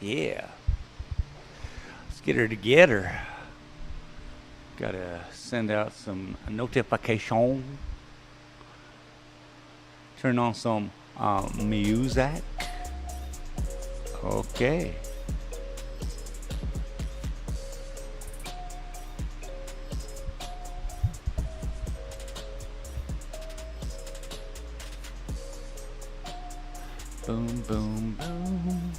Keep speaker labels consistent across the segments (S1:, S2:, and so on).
S1: Yeah. Let's get her together. Gotta send out some notification. Turn on some music. Okay. Boom, boom, boom.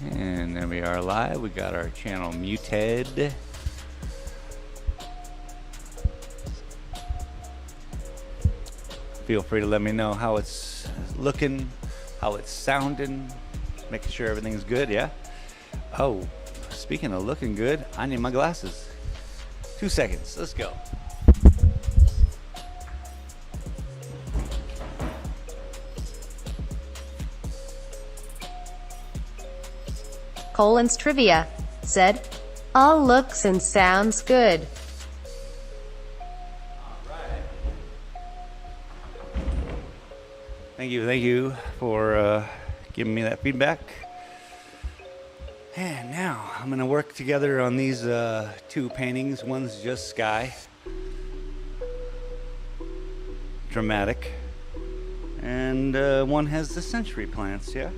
S1: And there we are live. We got our channel muted. Feel free to let me know how it's looking, how it's sounding, making sure everything's good, yeah? Oh, speaking of looking good, I need my glasses. 2 seconds, let's go.
S2: Colin's Trivia said, all looks and sounds good.
S1: Thank you for giving me that feedback. And now I'm gonna work together on these two paintings. One's just sky, dramatic, and one has the century plants, yeah?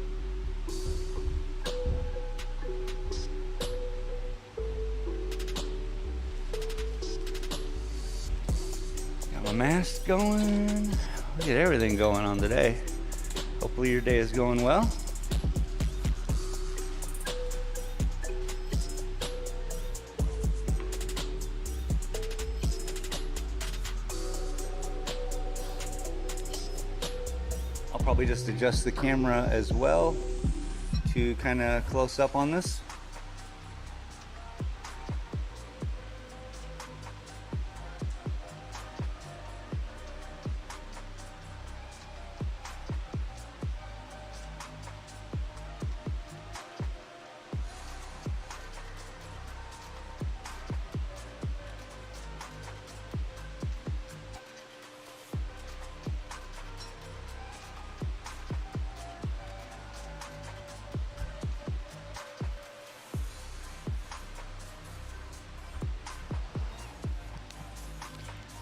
S1: Got my mask going. Look at everything going on today. Hopefully your day is going well. I'll probably just adjust the camera as well to kind of close up on this.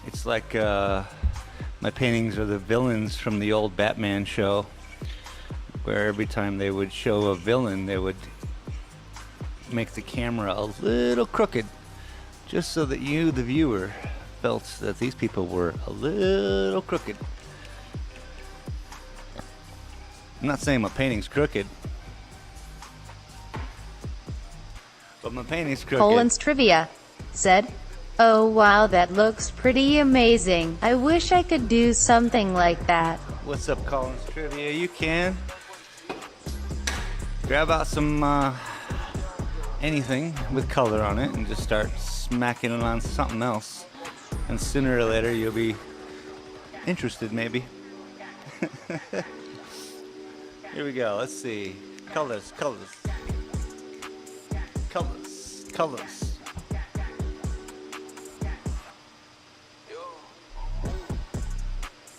S1: It's like my paintings are the villains from the old Batman show, where every time they would show a villain, they would make the camera a little crooked, just so that you, the viewer, felt that these people were a little crooked. I'm not saying my painting's crooked, but my painting's crooked.
S2: Colin's Trivia said, oh wow, that looks pretty amazing. I wish I could do something like that.
S1: What's up, Colin's Trivia? You can grab out some anything with color on it and just start smacking it on something else, and sooner or later you'll be interested, maybe. Here we go. Let's see. Colors.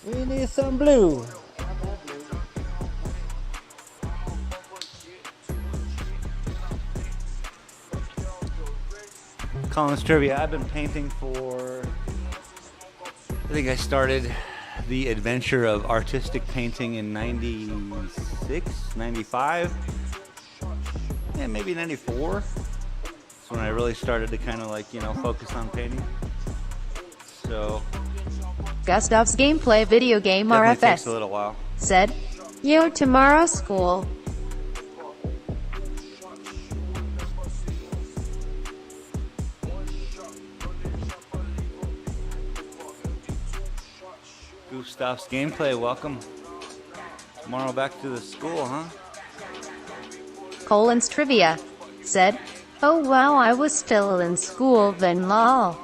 S1: We need some blue. Colin's Trivia. I've been painting for, I think I started the adventure of artistic painting in 96, 95, yeah, maybe 94. That's when I really started to kind of like, focus on painting. So
S2: Gustav's Gameplay Video Game
S1: definitely takes
S2: RFS
S1: a little while.
S2: said, yo, tomorrow school.
S1: Gustav's Gameplay, welcome. Tomorrow back to the school, huh?
S2: Colin's Trivia said, oh wow, I was still in school then lol.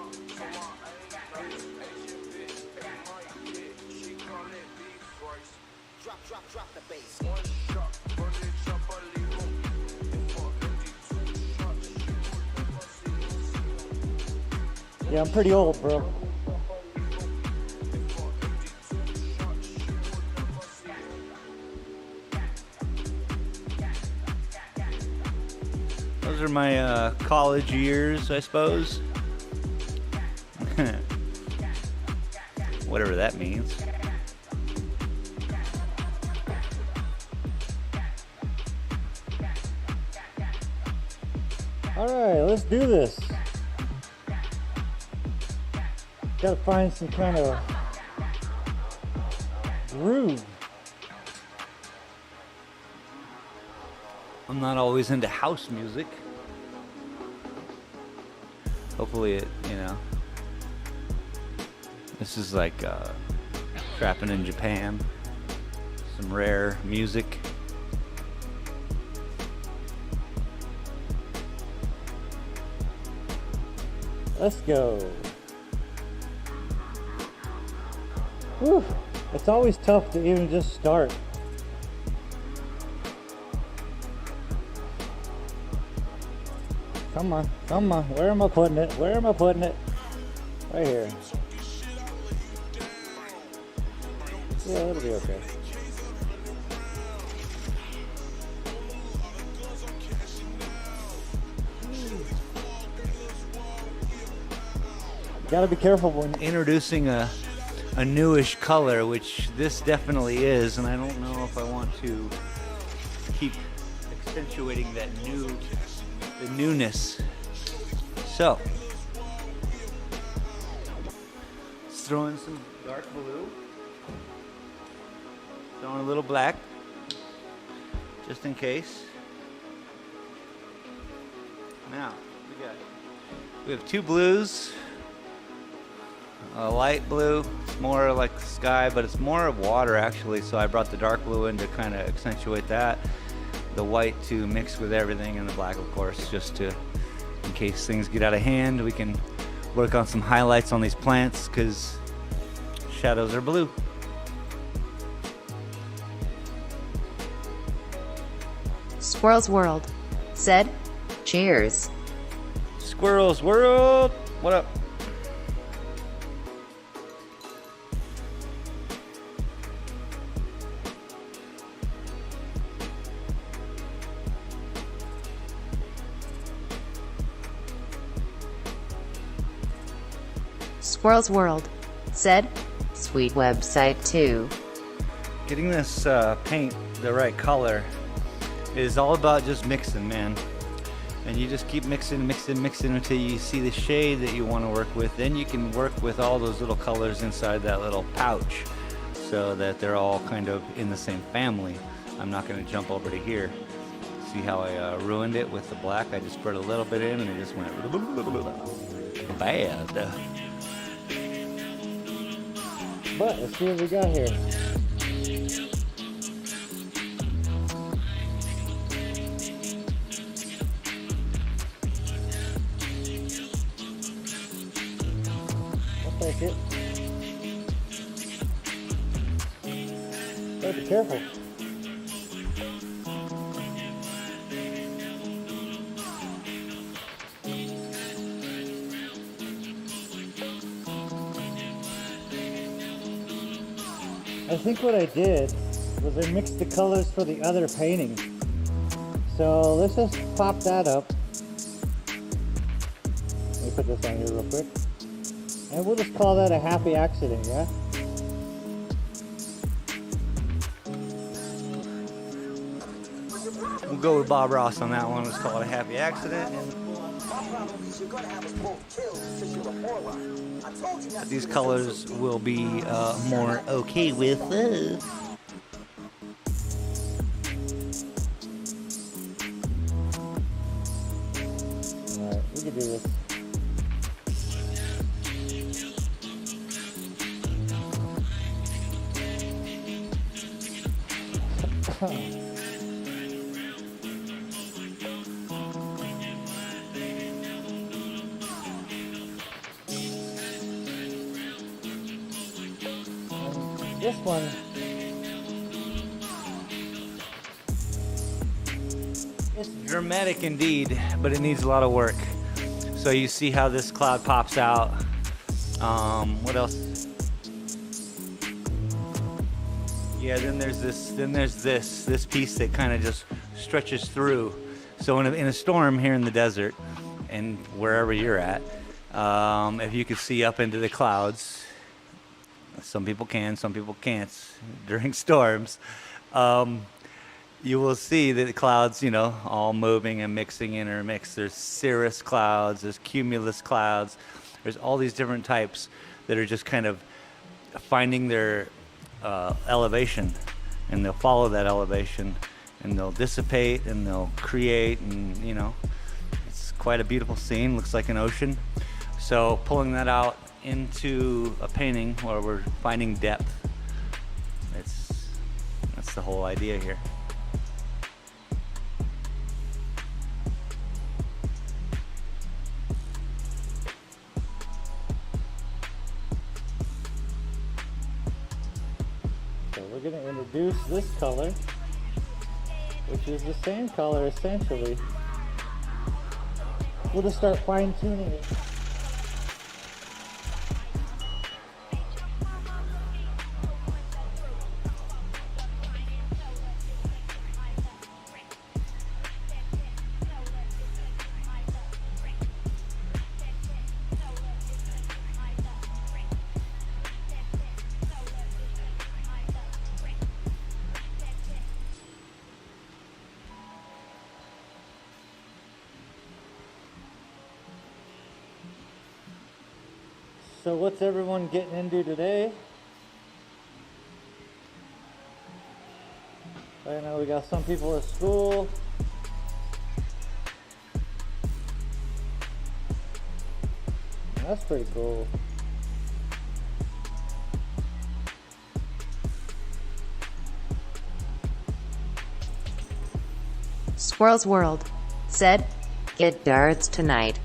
S3: Yeah, I'm pretty old, bro.
S1: Those are my college years, I suppose. Whatever that means.
S3: Alright, let's do this. Gotta find some kind of groove.
S1: I'm not always into house music. Hopefully it, you know. This is like trapping in Japan. Some rare music.
S3: Let's go. Whew. It's always tough to even just start. Come on, come on. Where am I putting it? Where am I putting it? Right here. Yeah, that'll be okay. Gotta be careful when
S1: Introducing a newish color, which this definitely is, and I don't know if I want to keep accentuating the newness. So, let's throw in some dark blue, throw in a little black, just in case. Now, we have two blues. A light blue, it's more like sky, but it's more of water actually, so I brought the dark blue in to kind of accentuate that. The white to mix with everything, and the black of course, just to, in case things get out of hand, we can work on some highlights on these plants, because shadows are blue.
S2: Squirrel's World said, cheers.
S1: Squirrels World, what up?
S2: Squirrel's World said, sweet website too.
S1: Getting this paint the right color is all about just mixing, man. And you just keep mixing until you see the shade that you want to work with. Then you can work with all those little colors inside that little pouch so that they're all kind of in the same family. I'm not going to jump over to here. See how I ruined it with the black? I just spread a little bit in and it just went bad.
S3: But let's see what we got here. I'll take it. Gotta be careful. I think what I did was I mixed the colors for the other painting. So let's just pop that up. Let me put this on here real quick. And we'll just call that a happy accident, yeah?
S1: We'll go with Bob Ross on that one. Let's call it a happy accident. These colors will be more okay with.
S3: Alright, we can do this. This one,
S1: It's dramatic indeed, but it needs a lot of work. So you see how this cloud pops out. What else? Yeah, then there's this piece that kind of just stretches through. So in a storm here in the desert and wherever you're at, if you could see up into the clouds, some people can, some people can't during storms, you will see that the clouds, you know, all moving and mixing, intermixed. There's cirrus clouds, there's cumulus clouds, there's all these different types that are just kind of finding their elevation, and they'll follow that elevation, and they'll dissipate, and they'll create, and you know, it's quite a beautiful scene. Looks like an ocean. So pulling that out into a painting where we're finding depth, that's the whole idea here.
S3: So we're going to introduce this color, which is the same color essentially. We'll just start fine tuning it. So what's everyone getting into today? I know we got some people at school. That's pretty cool.
S2: Squirrel's World said, "Get darts tonight."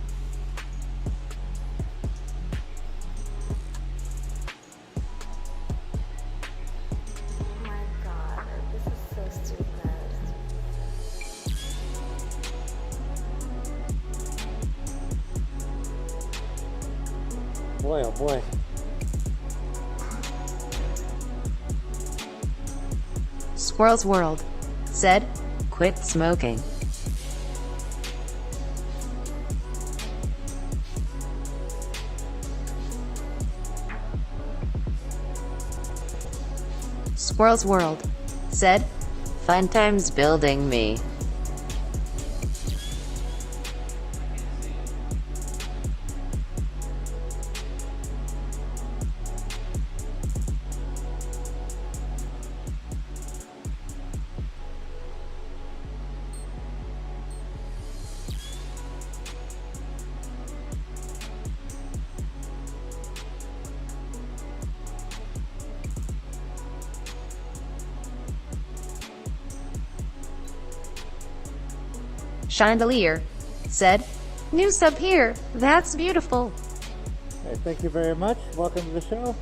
S3: Boy, oh boy.
S2: Squirrel's World said, "Quit smoking." Squirrel's World said, "Fun times building me." Chandelier said, "New sub here, that's beautiful."
S3: Hey, thank you very much. Welcome to the show.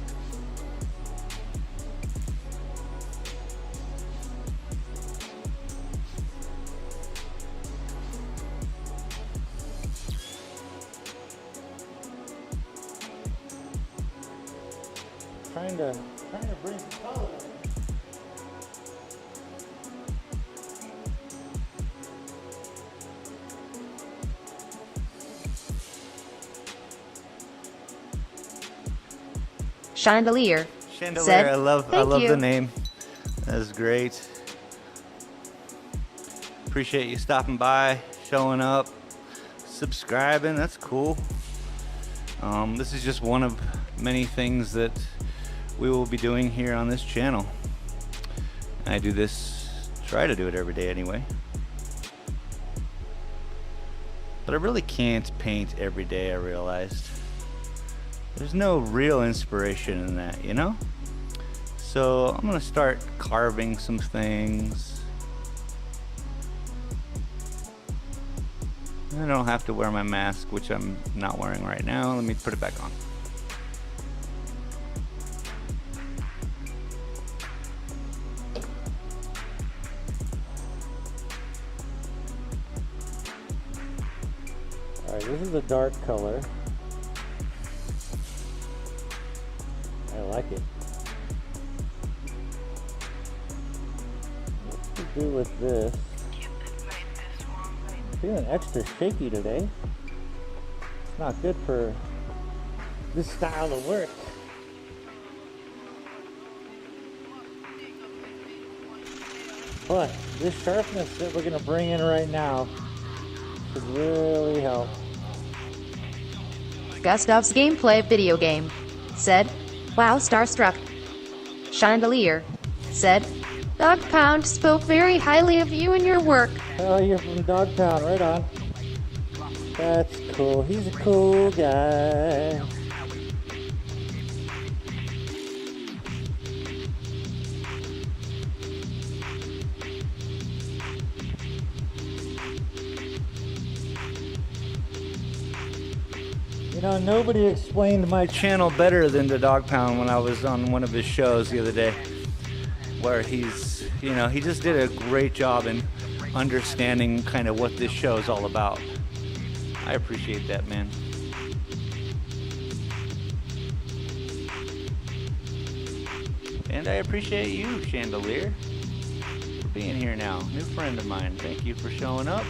S3: Trying to bring some color.
S2: Chandelier said,
S1: I love
S2: you."
S1: the name. That's great. Appreciate you stopping by, showing up, subscribing. That's cool. This is just one of many things that we will be doing here on this channel. I do this, try to do it every day anyway. But I really can't paint every day, I realized. There's no real inspiration in that, you know? So I'm gonna start carving some things. I don't have to wear my mask, which I'm not wearing right now. Let me put it back on.
S3: Alright, this is a dark color. I like it. What to do with this? Feeling extra shaky today. It's not good for this style of work. But this sharpness that we're going to bring in right now should really help.
S2: Gustav's gameplay video game said, "Wow, starstruck." Chandelier said, "Dog Pound spoke very highly of you and your work."
S3: Oh, you're from Dogtown, right on. That's cool. He's a cool guy. You know, nobody explained my
S1: Channel better than the Dog Pound when I was on one of his shows the other day, where he's, you know, he just did a great job in understanding kind of what this show is all about. I appreciate that, man. And I appreciate you, Chandelier, for being here now. New friend of mine. Thank you for showing up.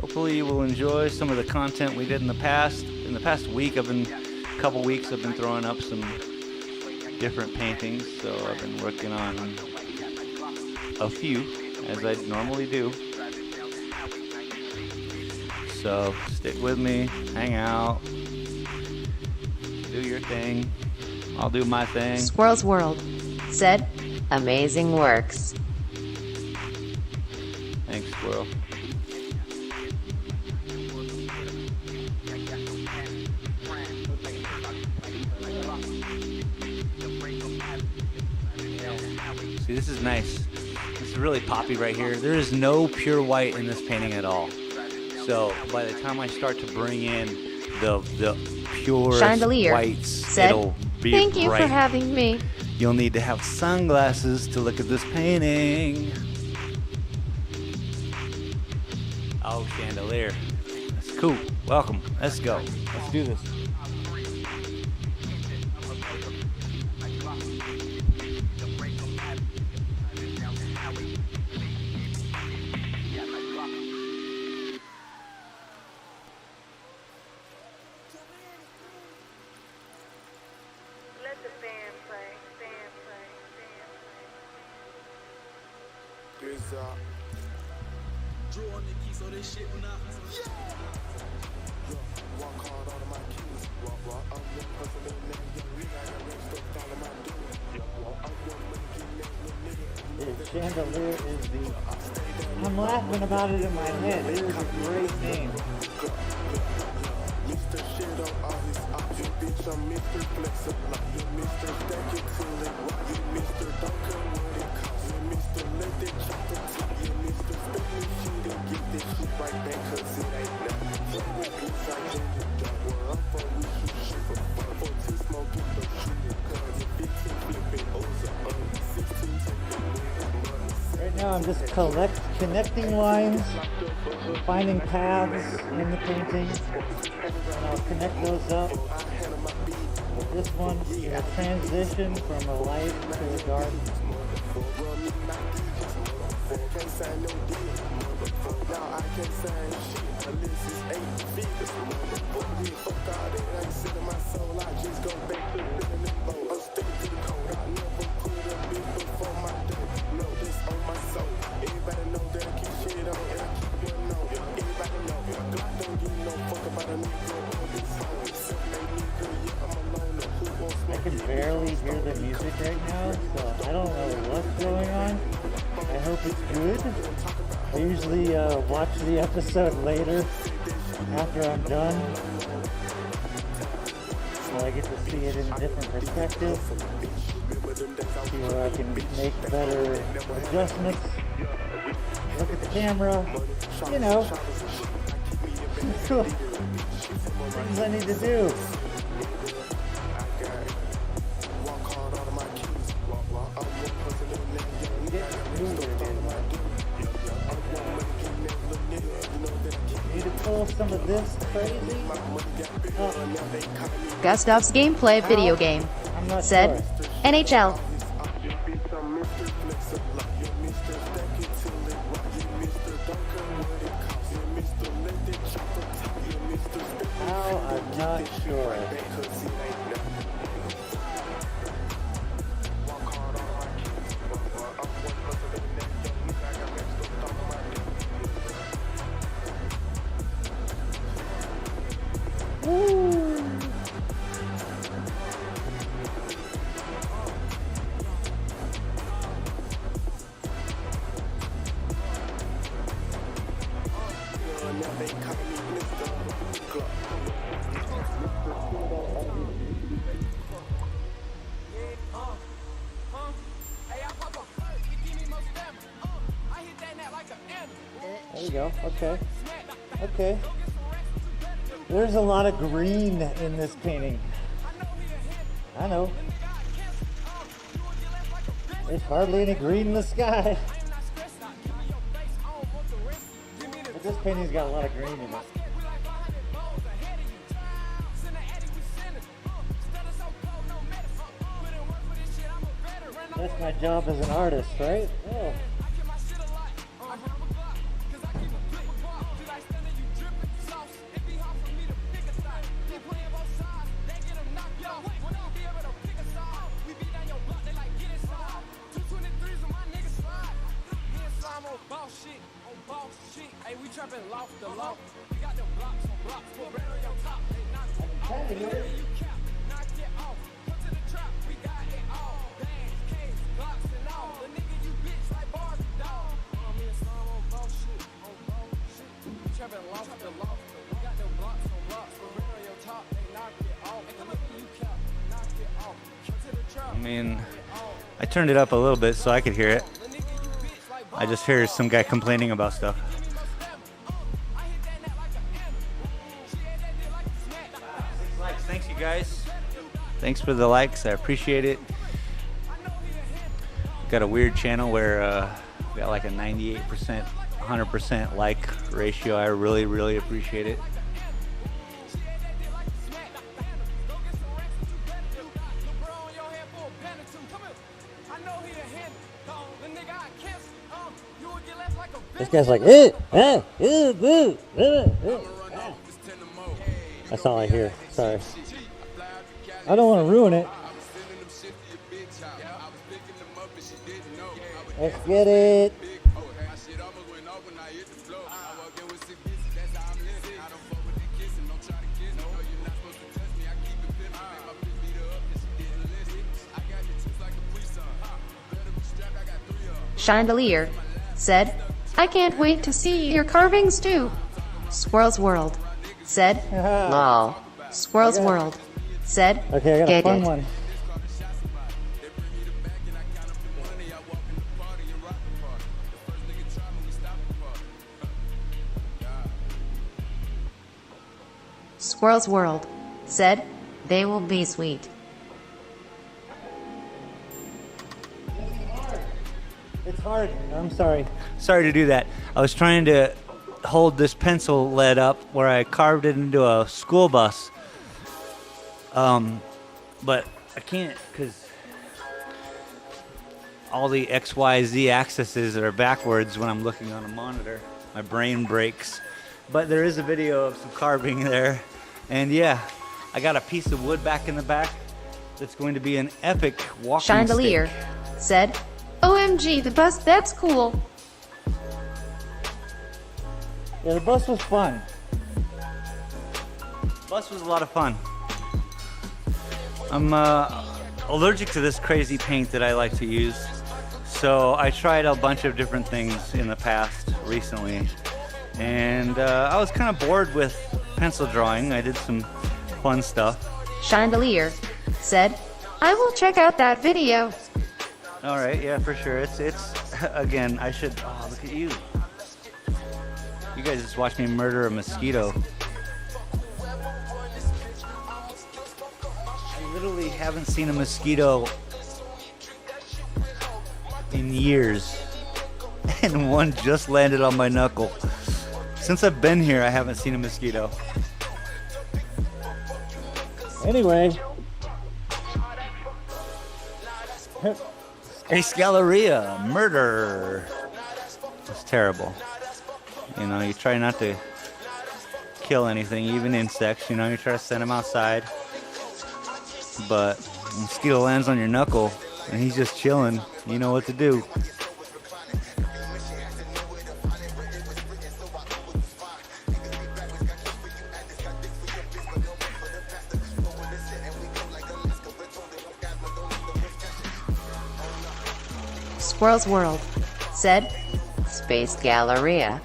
S1: Hopefully you will enjoy some of the content we did in the past. In the past week, couple weeks, I've been throwing up some different paintings. So I've been working on a few, as I normally do. So stick with me, hang out, do your thing. I'll do my thing.
S2: Squirrel's World said, "Amazing works."
S1: Thanks, Squirrel. See, this is nice. This is really poppy right here. There is no pure white in this painting at all. So by the time I start to bring in the pure
S2: Chandelier
S1: whites,
S2: said,
S1: it'll be
S2: "Thank you
S1: bright.
S2: for having me."
S1: You'll need to have sunglasses to look at this painting. Oh, Chandelier. That's cool. Welcome. Let's go. Let's do this.
S4: Let the band play, band play, band play.
S5: Is drawing the key so this shit will not. Walk hard on my keys. Walk, I'm one hustling and young nigga. I got rich stuff all in my doing. I'm one money
S3: Chandelier is the... I'm laughing about it in my head. It is a great name.
S5: Mr. Shit on all his options, bitch. I'm Mr. Flexible. You Mr. Stack it till it. You Mr. Don't come what it costs. You Mr. Let that chopper top. You Mr. Spin this shit and get this shit right back, cause it ain't nothing. Play with this, I in the dark. Where I'm from, we shoot shit for fun. 14 smoking, no shooting guns. And 15 flipping O's or 16 taking money.
S3: Right now I'm just connecting lines, finding paths in the painting, and I'll connect those up. With this one, a transition from a light to a dark.
S5: Can't sign no deal, now I can't sign shit unless it's 8 figures. Fuck all that, I ain't sitting my soul. I just go back to living in boat. I'm sticking to the code. I never put a bit before my day. No, this on my soul. Everybody know that I keep shit on and I keep one on. Everybody know Glock don't give no fuck about a nigga on this song. Except a nigga, yeah, I'm alone. Who wants
S3: I
S5: smoke?
S3: can barely hear the music right now, so I don't know what's going on. I hope it's good. I usually watch the episode later after I'm done, so I get to see it in a different perspective, see where I can make better adjustments, look at the camera, you know, cool things I need to do. Need to pull some of this crazy.
S2: Gustav's gameplay video game
S3: I'm not
S2: said,
S3: sure.
S2: "NHL
S3: not sure. There you go. Okay. Okay. There's a lot of green in this painting. I know. There's hardly any green in the sky. But this painting's got a lot of green in it. That's my job as an artist, right? Oh.
S1: I mean, I turned it up a little bit so I could hear it. I just hear some guy complaining about stuff. Thanks, you guys. Thanks for the likes. I appreciate it. Got a weird channel where we got like a 98%, 100% like ratio. I really, really appreciate it.
S3: This guy's like, That's all I hear. Sorry. I don't want to ruin it. Let's get it.
S2: Chandelier said, I can't wait to see your carvings too. Squirrel's World said, lol. Squirrel's World said,
S3: Okay, I got a
S2: gig
S3: fun
S2: it.
S3: one.
S2: Squirrel's World said, they will be sweet.
S3: It's hard. I'm sorry.
S1: Sorry to do that. I was trying to hold this pencil lead up where I carved it into a school bus. But I can't because all the X, Y, Z axes are backwards when I'm looking on a monitor. My brain breaks. But there is a video of some carving there. And yeah, I got a piece of wood back in the back that's going to be an epic walking
S2: Chandelier
S1: stick.
S2: said, OMG, the bus, that's cool.
S3: Yeah, the bus was fun.
S1: Bus was a lot of fun. I'm allergic to this crazy paint that I like to use. So I tried a bunch of different things in the past recently. And I was kind of bored with pencil drawing. I did some fun stuff.
S2: Chandelier said, I will check out that video.
S1: All right, yeah, for sure. It's again, I should, oh, look at you. You guys just watched me murder a mosquito. I literally haven't seen a mosquito in years. And one just landed on my knuckle. Since I've been here, I haven't seen a mosquito.
S3: Anyway.
S1: Ace Galleria, murder. It's terrible. You know, you try not to kill anything, even insects. You know, you try to send them outside, but a mosquito lands on your knuckle and he's just chilling. You know what to do.
S2: Squirrel's World, said Space Galleria.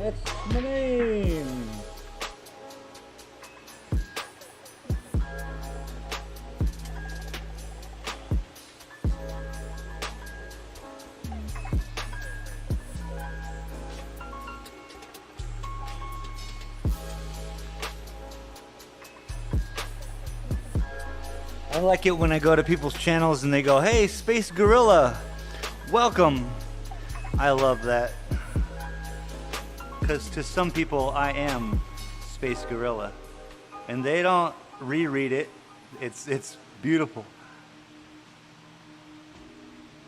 S3: That's my name.
S1: I like it when I go to people's channels and they go, "Hey, Space Gorilla, welcome." I love that. Because to some people, I am Space Gorilla. And they don't reread it. It's beautiful.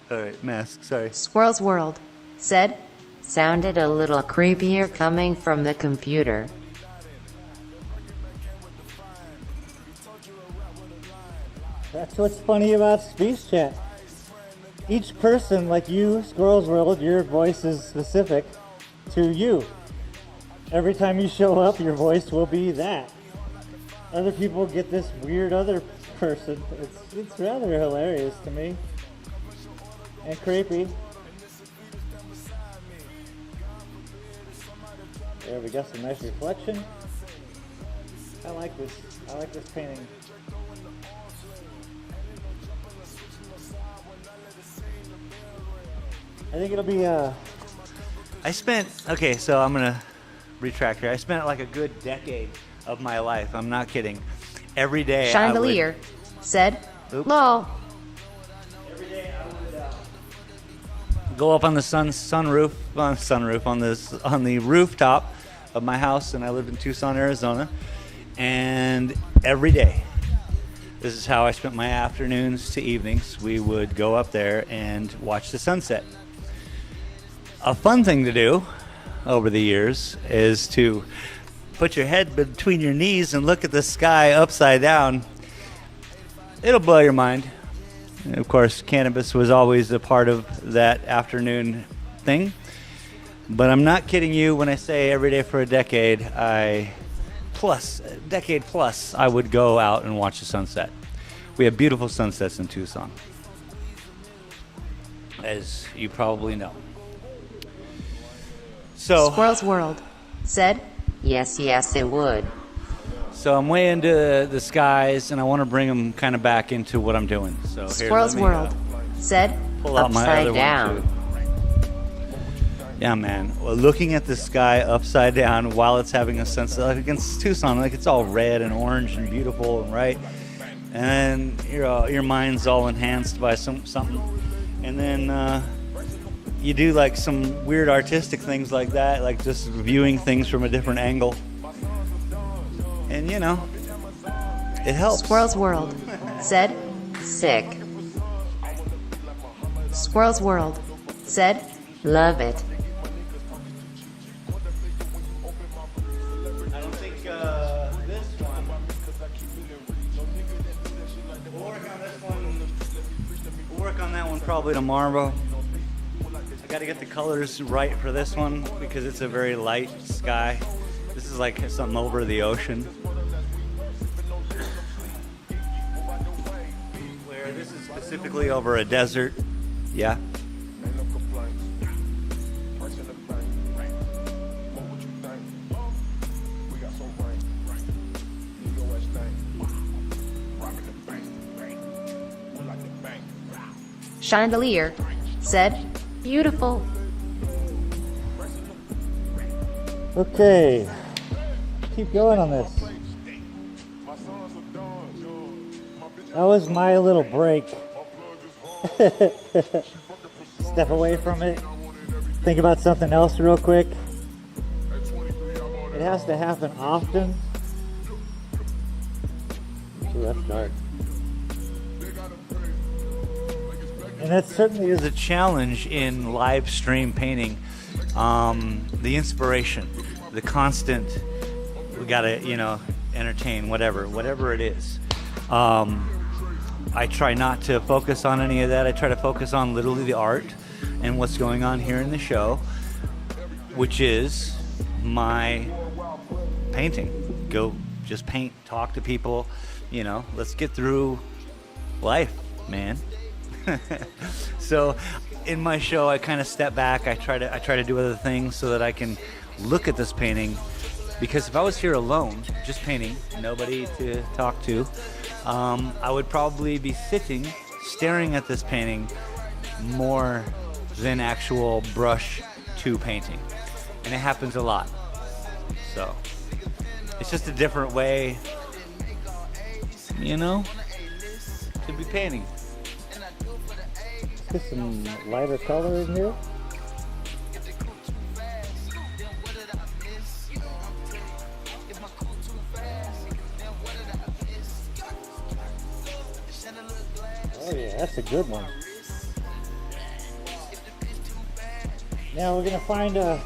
S1: Alright, mask, sorry.
S2: Squirrel's World, said, sounded a little creepier coming from the computer.
S3: That's what's funny about Speech Chat. Each person, like you, Squirrel's World, your voice is specific to you. Every time you show up, your voice will be that. Other people get this weird other person. It's rather hilarious to me. And creepy. There we got some nice reflection. I like this. I like this painting. I think it'll be
S1: Okay, so I'm gonna retract here. I spent like a good decade of my life, I'm not kidding, every day
S2: Chandelier, said,
S1: Oops.
S2: lol.
S1: Every day I would go up on the sunroof on the rooftop of my house, and I lived in Tucson, Arizona, and every day, this is how I spent my afternoons to evenings. We would go up there and watch the sunset. A fun thing to do over the years is to put your head between your knees and look at the sky upside down. It'll blow your mind. And of course, cannabis was always a part of that afternoon thing. But I'm not kidding you when I say every day for a decade, I would go out and watch the sunset. We have beautiful sunsets in Tucson, as you probably know. So,
S2: Squirrel's World, said, yes, it would.
S1: So I'm way into the skies, and I want to bring them kind of back into what I'm doing. So here,
S2: Squirrel's World, said,
S1: pull out my
S2: upside
S1: other
S2: down.
S1: one too. Yeah, man. Well, looking at the sky upside down while it's having a sunset, like against Tucson, like it's all red and orange and beautiful and right, and your mind's all enhanced by something, and then you do like some weird artistic things like that, like just viewing things from a different angle, and it helps.
S2: Squirrel's World, said, sick. Squirrel's World, said, love it.
S1: I don't think this one. We'll work on that one probably tomorrow. I got to get the colors right for this one because it's a very light sky. This is like something over the ocean. Where this is specifically over a desert. Yeah.
S2: Chandelier, said, beautiful.
S3: okay. Keep going on this. That was my little break. Step away from it. Think about something else real quick. It has to happen often. Ooh, that's dark. And that certainly is
S1: There's a challenge in live stream painting. The inspiration, the constant, we gotta, entertain, whatever it is. I try not to focus on any of that. I try to focus on literally the art and what's going on here in the show, which is my painting. Go just paint, talk to people, let's get through life, man. So in my show, I kind of step back. I try to do other things so that I can look at this painting, because if I was here alone, just painting, nobody to talk to, I would probably be sitting, staring at this painting more than actual brush to painting. And it happens a lot. So it's just a different way, to be painting.
S3: Get some lighter color in here. Oh yeah, that's a good one. Now we're gonna find I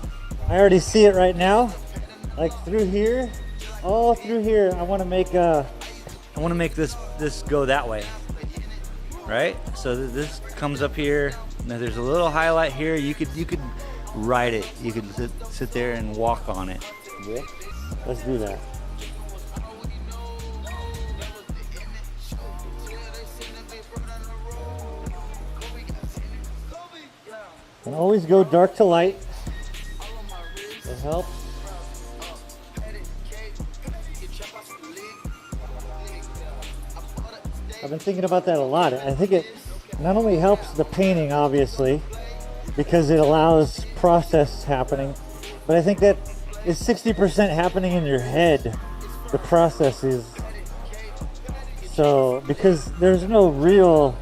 S3: already see it right now. Like through here, all through here, I want to make
S1: this go that way, right? So this comes up here. Now there's a little highlight here. You could ride it. You could sit there and walk on it.
S3: Yeah, let's do that. And always go dark to light. It helps. I've been thinking about that a lot. I think it not only helps the painting, obviously, because it allows process happening, but I think that is 60% happening in your head. The process is. So, because there's no real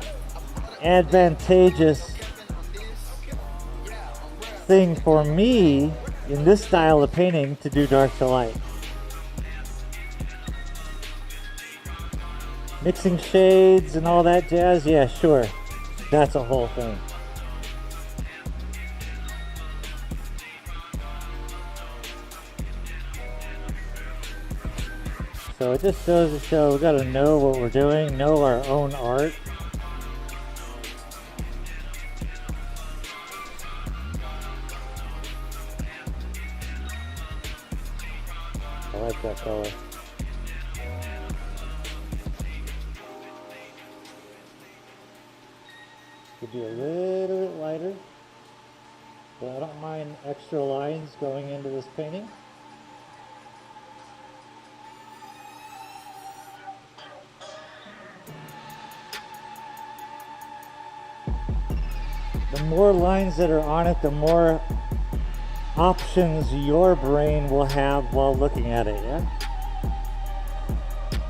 S3: advantageous thing for me in this style of painting to do dark to light. Mixing shades and all that jazz, yeah, sure. That's a whole thing. So it just goes to show we gotta know what we're doing, know our own art. I like that color. Could be a little bit lighter, but I don't mind extra lines going into this painting. The more lines that are on it, the more options your brain will have while looking at it, yeah?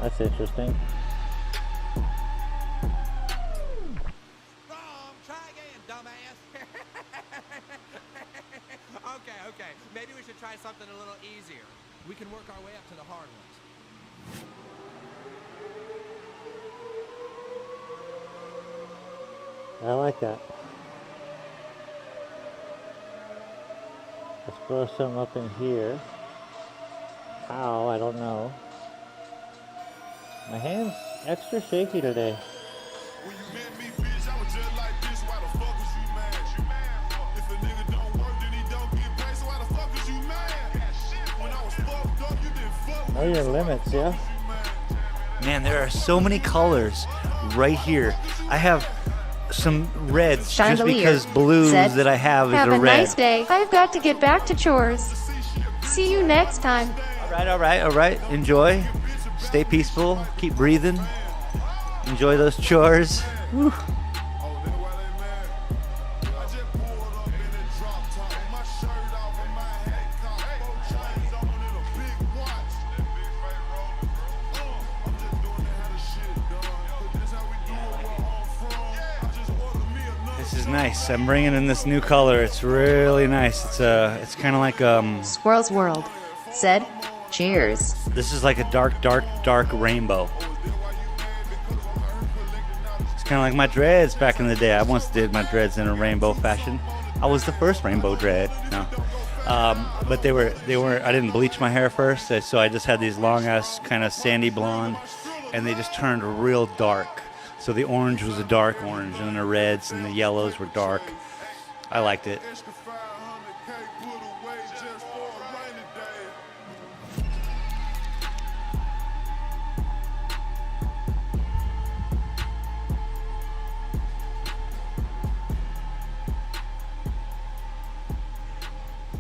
S3: That's interesting.
S6: Okay. Maybe we should try something a little easier. We can work our way up to the hard ones.
S3: I like that. Let's throw some up in here. How? I don't know. My hand's extra shaky today.
S5: When you met me, bitch, I was just like this. Why the fuck was you mad? If a nigga don't work, then he don't get paid. So why the fuck was you mad? When I was fucked up, you didn't fuck.
S3: Know your limits, yeah?
S1: Man, there are so many colors right here. I have some reds
S2: Chandelier
S1: just because blues
S2: said,
S1: that I have is
S2: "Have
S1: a
S2: a
S1: red.
S2: nice day. I've got to get back to chores. See you next time."
S1: All right. Enjoy. Stay peaceful. Keep breathing. Enjoy those chores. Woo. This is nice. I'm bringing in this new color. It's really nice. It's kind of like
S2: Squirrel's World said, "Cheers."
S1: this is like a dark rainbow. It's kind of like my dreads back in the day. I once did my dreads in a rainbow fashion. I was the first rainbow dread. No. But they weren't, I didn't bleach my hair first, so I just had these long ass kind of sandy blonde, and they just turned real dark. So the orange was a dark orange, and then the reds and the yellows were dark. I liked it.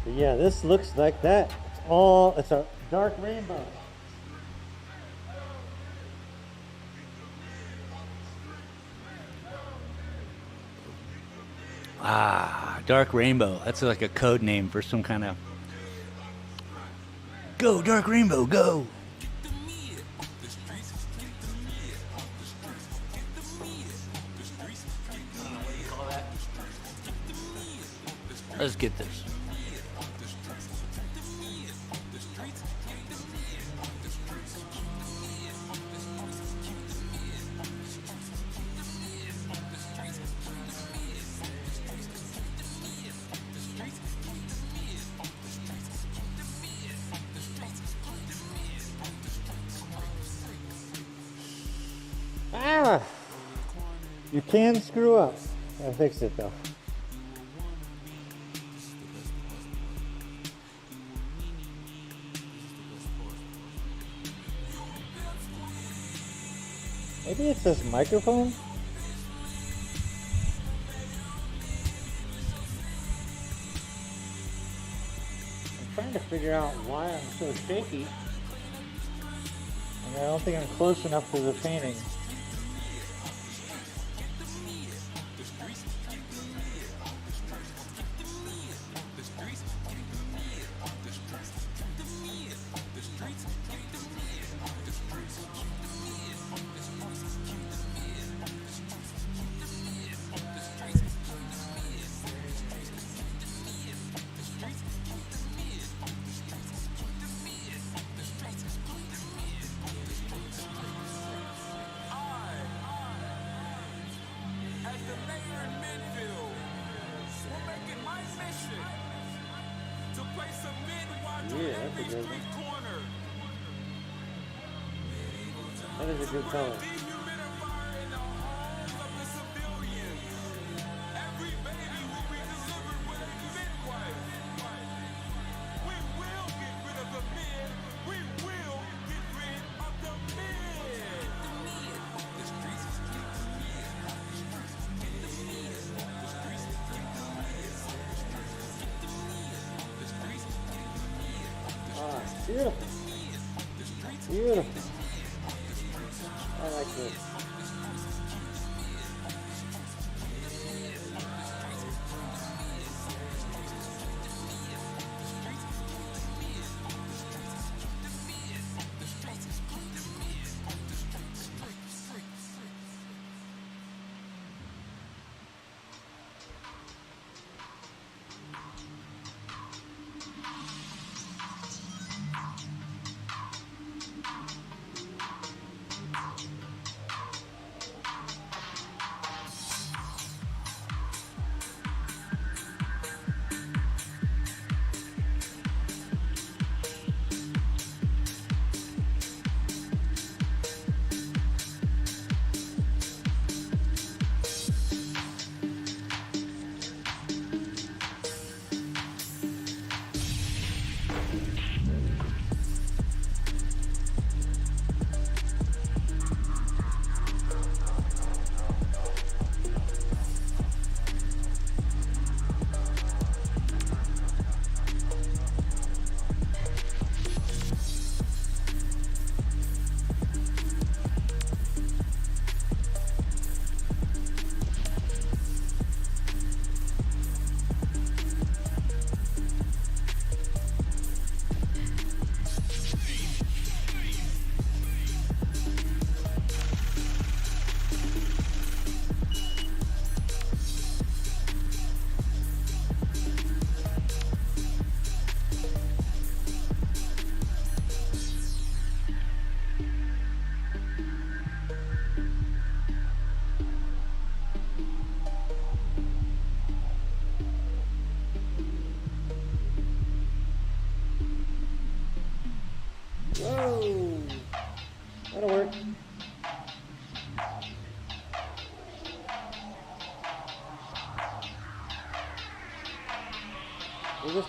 S3: But yeah, this looks like that. It's a dark rainbow.
S1: Ah, dark rainbow. That's like a code name for some kind of... Go, dark rainbow, go! Let's get this.
S3: Ah! You can screw up. I fixed it though. Maybe it's this microphone? I'm trying to figure out why I'm so shaky. And I don't think I'm close enough to the painting. Yeah, that's a good one. That is a good color. Beautiful. Beautiful. I like this.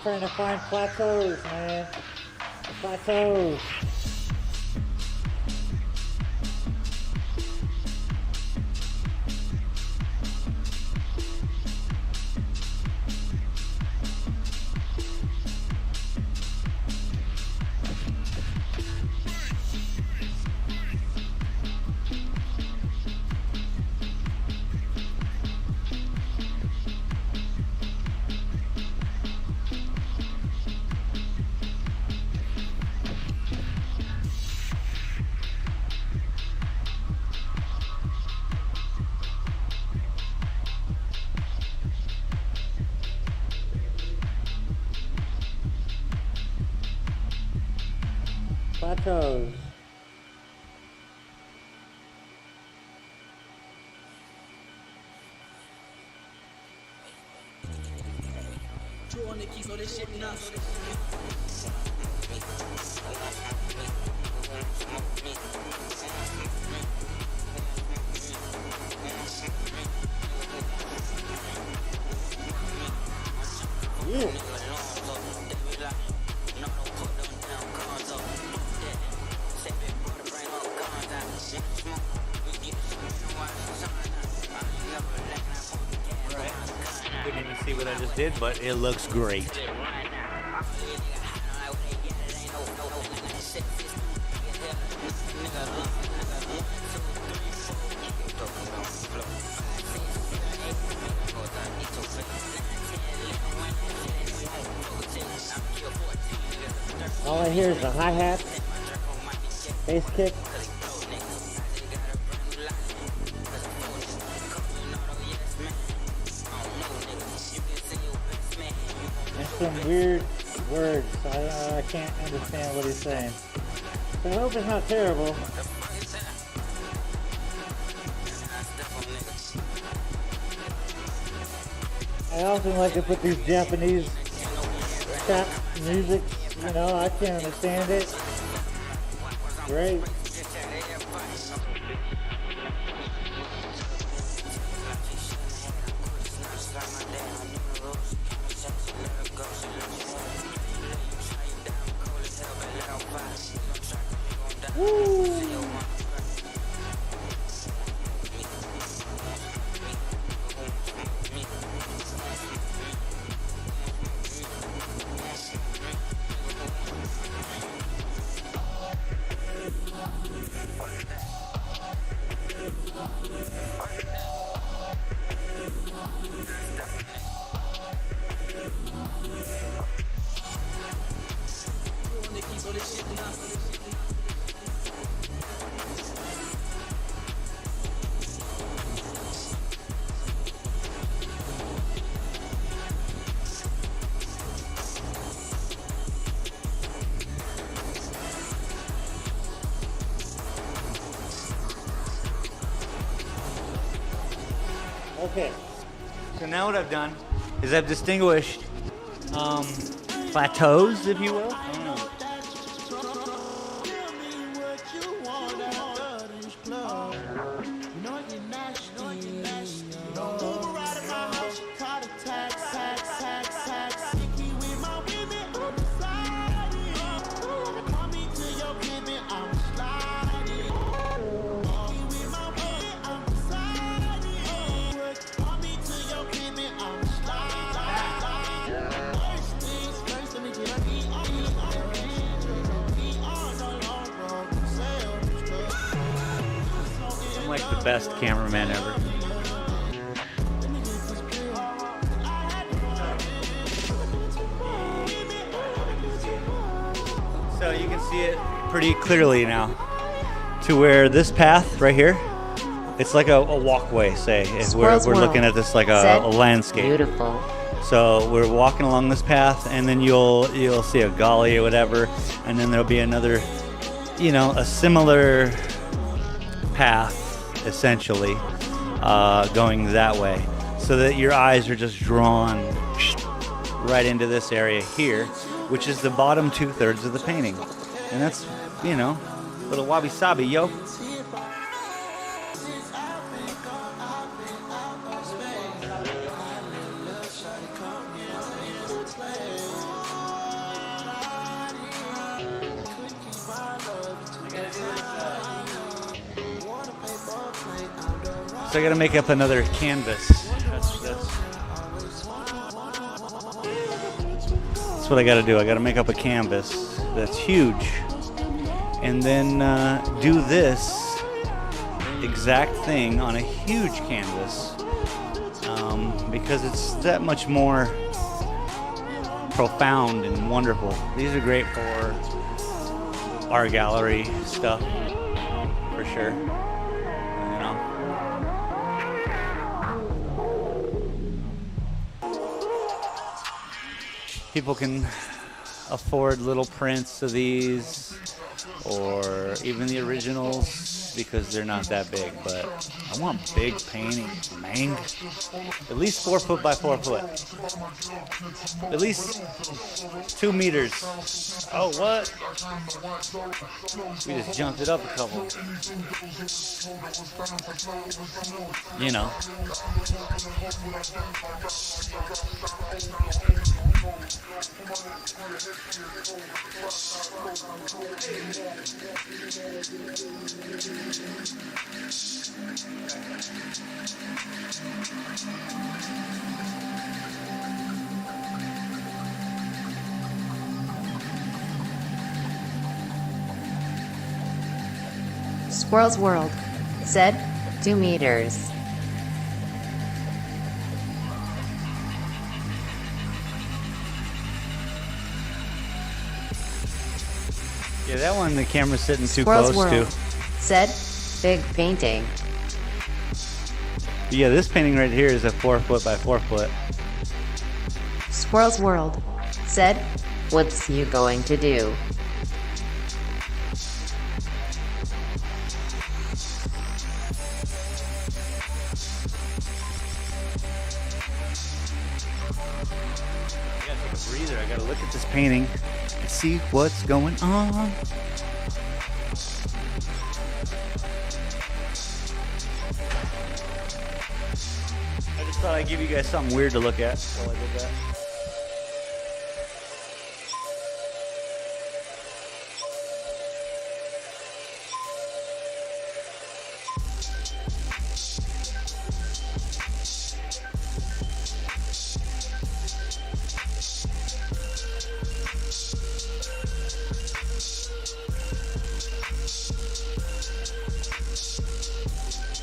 S3: trying to find plateaus, man. Plateaus. Plateaus. Yeah.
S1: Couldn't even see what I just did, but it looks great.
S3: All I hear is the hi-hat, bass kick. And some weird words. I can't understand what he's saying. So I hope it's not terrible. I often like to put these Japanese trap music, you know, I can't understand it. Great. Woo! Okay.
S1: So now what I've done is I've distinguished plateaus, if you will. I don't know. I'm like the best cameraman ever. So you can see it pretty clearly now to where this path right here, it's like a walkway, say, if we're looking at this like a landscape.
S2: Beautiful.
S1: So we're walking along this path, and then you'll see a gully or whatever, and then there'll be another, you know, a similar path, essentially, going that way, so that your eyes are just drawn right into this area here, which is the bottom 2/3 of the painting, and that's, you know, a little wabi-sabi, yo. So I gotta make up another canvas. That's what I gotta do. I gotta make up a canvas that's huge. And then do this exact thing on a huge canvas. Because it's that much more profound and wonderful. These are great for art gallery stuff, for sure. You know. People can afford little prints of these, or even the originals, because they're not that big. But I want big paintings, man. At least 4 foot by 4 foot. At least 2 meters. Oh, what? We just jumped it up a couple. You know.
S2: Squirrel's World said 2 meters.
S1: Yeah, that one the camera's sitting too
S2: Squirrel's
S1: close
S2: World
S1: to.
S2: said big painting.
S1: Yeah, this painting right here is a 4 foot by 4 foot.
S2: Squirrel's World said, what's you going to do?
S1: I gotta take a breather. I gotta look at this painting and see what's going on. I just thought I'd give you guys something weird to look at while I did that.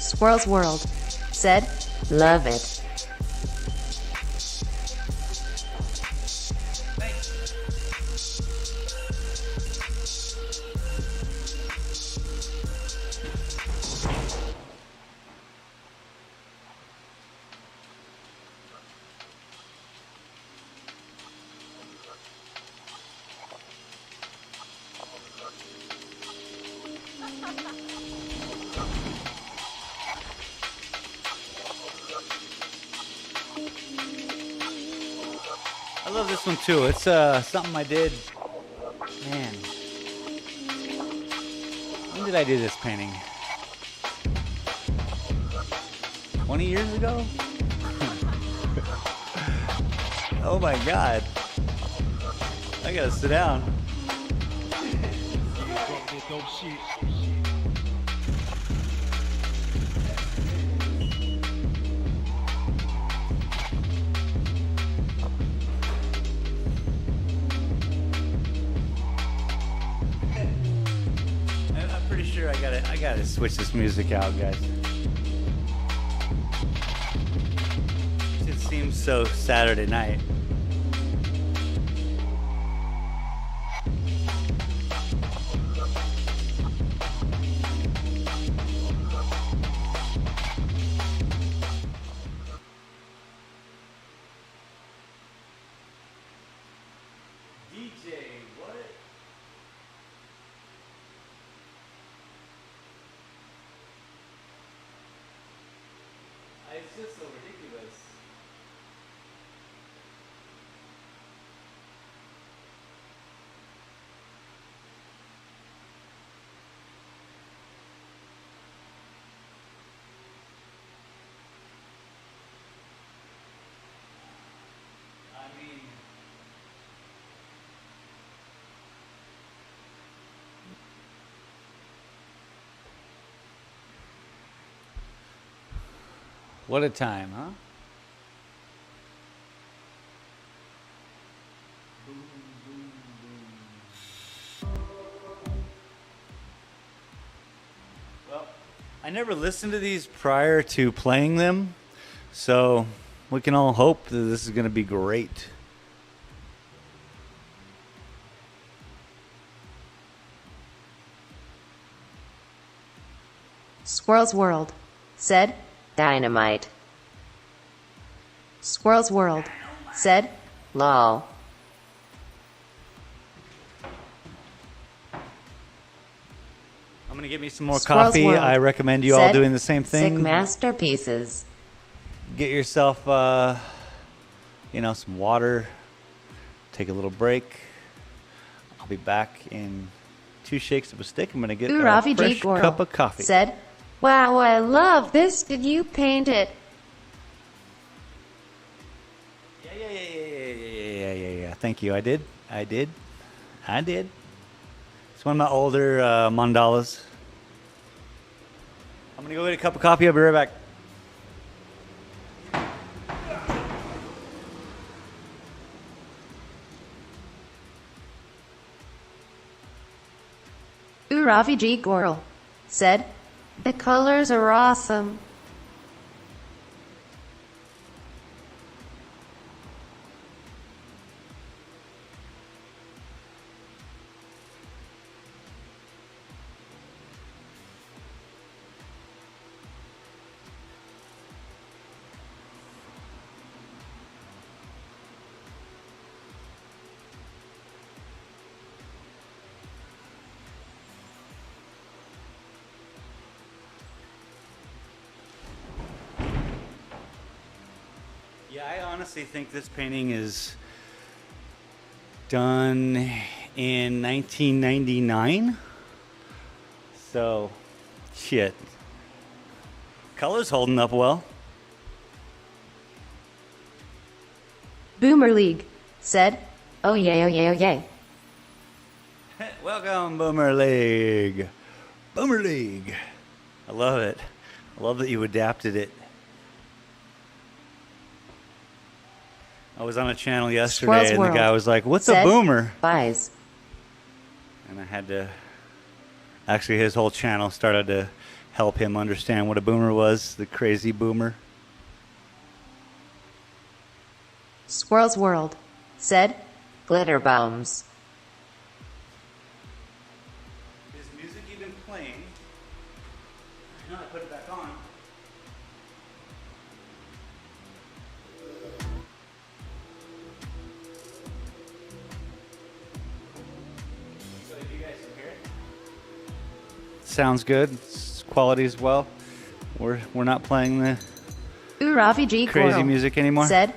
S2: Squirrel's World said, love it.
S1: I love this one too. It's something I did. Man, when did I do this painting? 20 years ago? Oh my God! I gotta sit down. I'm pretty sure I gotta switch this music out, guys. It just seems so Saturday night. DJ, what? It's just so ridiculous. I mean, What a time, huh? Well, I never listened to these prior to playing them, so we can all hope that this is going to be great.
S2: Squirrel's World said, Dynamite. Squirrel's World said, Lol.
S1: I'm going to get me some more
S2: Squirrel's
S1: coffee.
S2: World
S1: I recommend you all
S2: said,
S1: doing the same thing.
S2: Sick masterpieces.
S1: Get yourself, some water. Take a little break. I'll be back in 2 shakes of a stick. I'm going to get a fresh cup of coffee.
S2: Said, wow, I love this. Did you paint it?
S1: Yeah. Thank you. I did. It's one of my older mandalas. I'm going to go get a cup of coffee. I'll be right back.
S2: Ravi G. Goral said, the colors are awesome.
S1: Yeah, I honestly think this painting is done in 1999. So, shit. Color's holding up well.
S2: Boomer League said, oh yay.
S1: Welcome, Boomer League. Boomer League. I love it. I love that you adapted it. I was on a channel yesterday and the guy was like, what's a boomer?
S2: Buys.
S1: And I had to, actually his whole channel started to help him understand what a boomer was, the crazy boomer.
S2: Squirrel's World said, glitter bombs.
S1: Is music even playing? I know I put it back on. So you guys can hear it? Sounds good. Quality as well. We're not playing the
S2: Ravi G.
S1: crazy
S2: Coral
S1: music anymore.
S2: Said,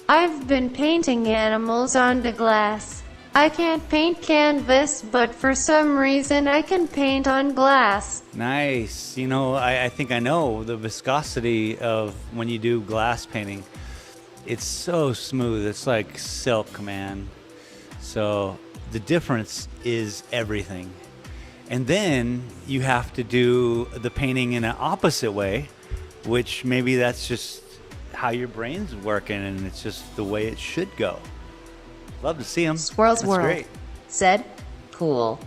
S2: I've been painting animals onto glass. I can't paint canvas, but for some reason I can paint on glass.
S1: Nice. You know, I think I know the viscosity of when you do glass painting. It's so smooth. It's like silk, man. So the difference is everything. And then you have to do the painting in an opposite way, which maybe that's just how your brain's working and it's just the way it should go. Love to see them.
S2: Squirrel's World
S1: great.
S2: said, cool.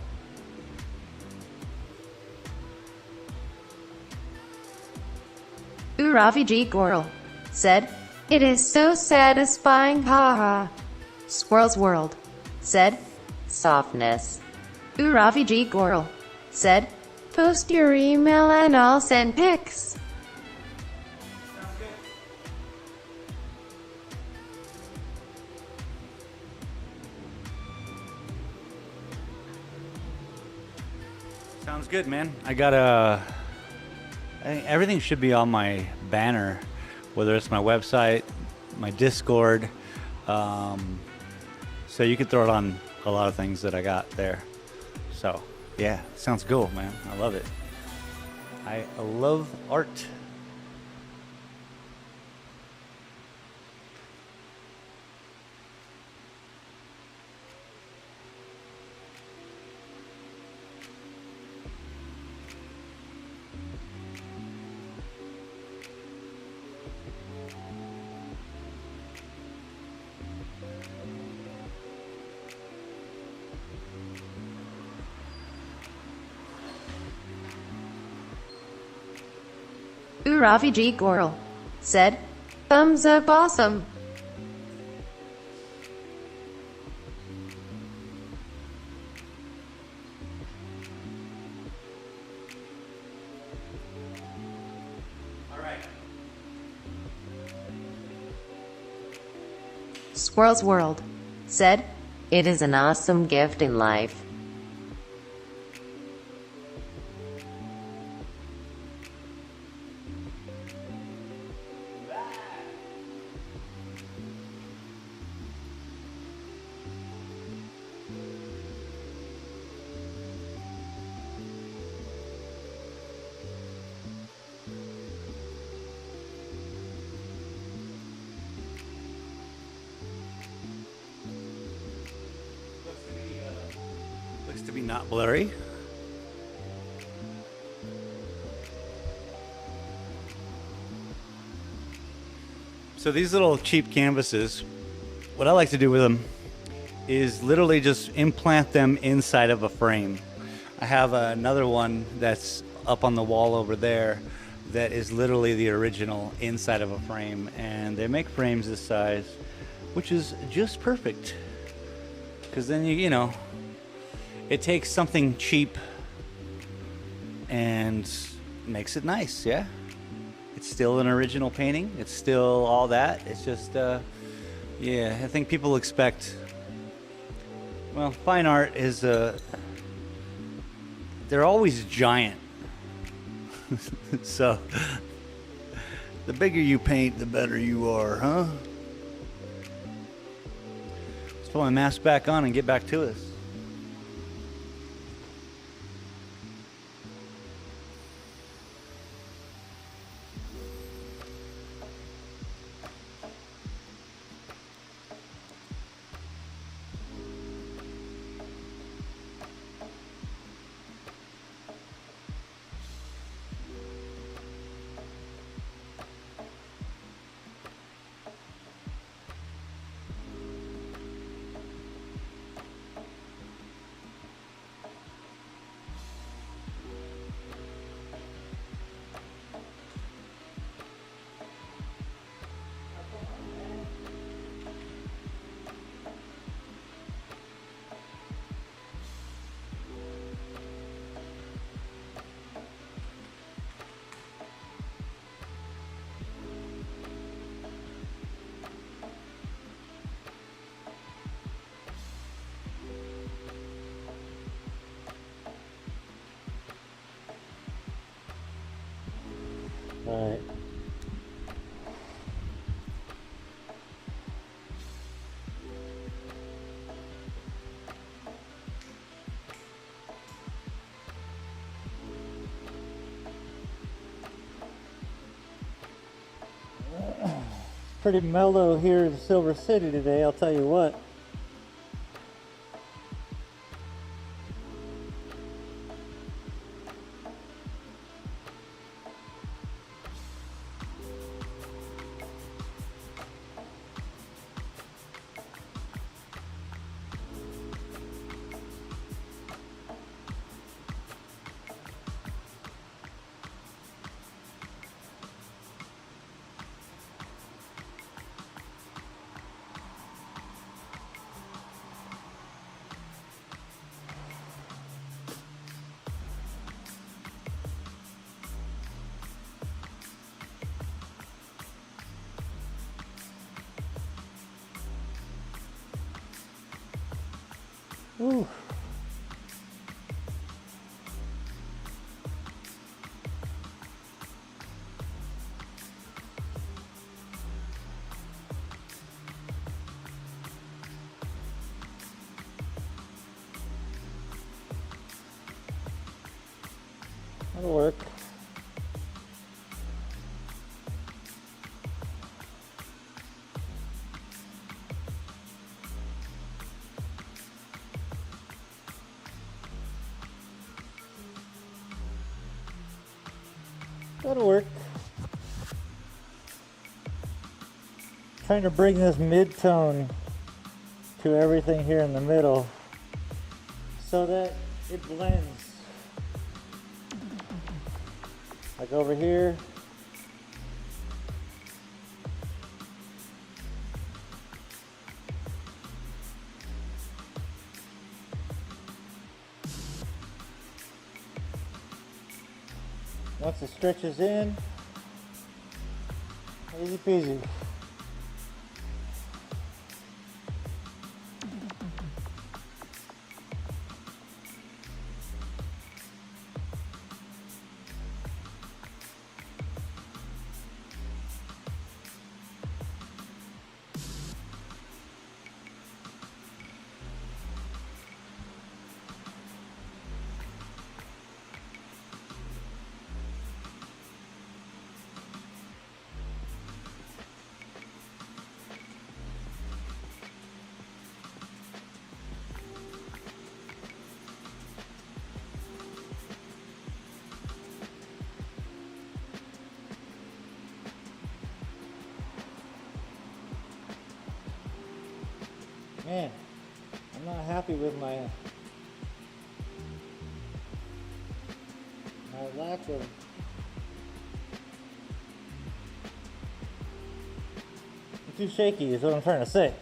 S2: Ravi G. Goral said, it is so satisfying, haha. Squirrel's World said, softness. Ravi G. Goral said, post your email and I'll send pics.
S1: Sounds good, man. I think everything should be on my banner, whether it's my website, my Discord. So you can throw it on a lot of things that I got there. So, yeah, sounds cool, man. I love it. I love art.
S2: Ravi G. Goral said, thumbs up awesome. Squirrel's World said, it is an awesome gift in life.
S1: Looks to be not blurry. So these little cheap canvases, what I like to do with them is literally just implant them inside of a frame. I have another one that's up on the wall over there that is literally the original inside of a frame, and they make frames this size, which is just perfect. Because then you know, it takes something cheap and makes it nice, yeah? It's still an original painting. It's still all that. It's just, yeah, I think people expect, well, fine art is, they're always giant. So, the bigger you paint, the better you are, huh? Let's put my mask back on and get back to this.
S3: Alright. Pretty mellow here in Silver City today, I'll tell you what. Ooh. That'll work. That'll work. Trying to bring this mid-tone to everything here in the middle so that it blends. Like over here, Once it stretches in, easy peasy. Man, I'm not happy with my lack of I'm too shaky is what I'm trying to say.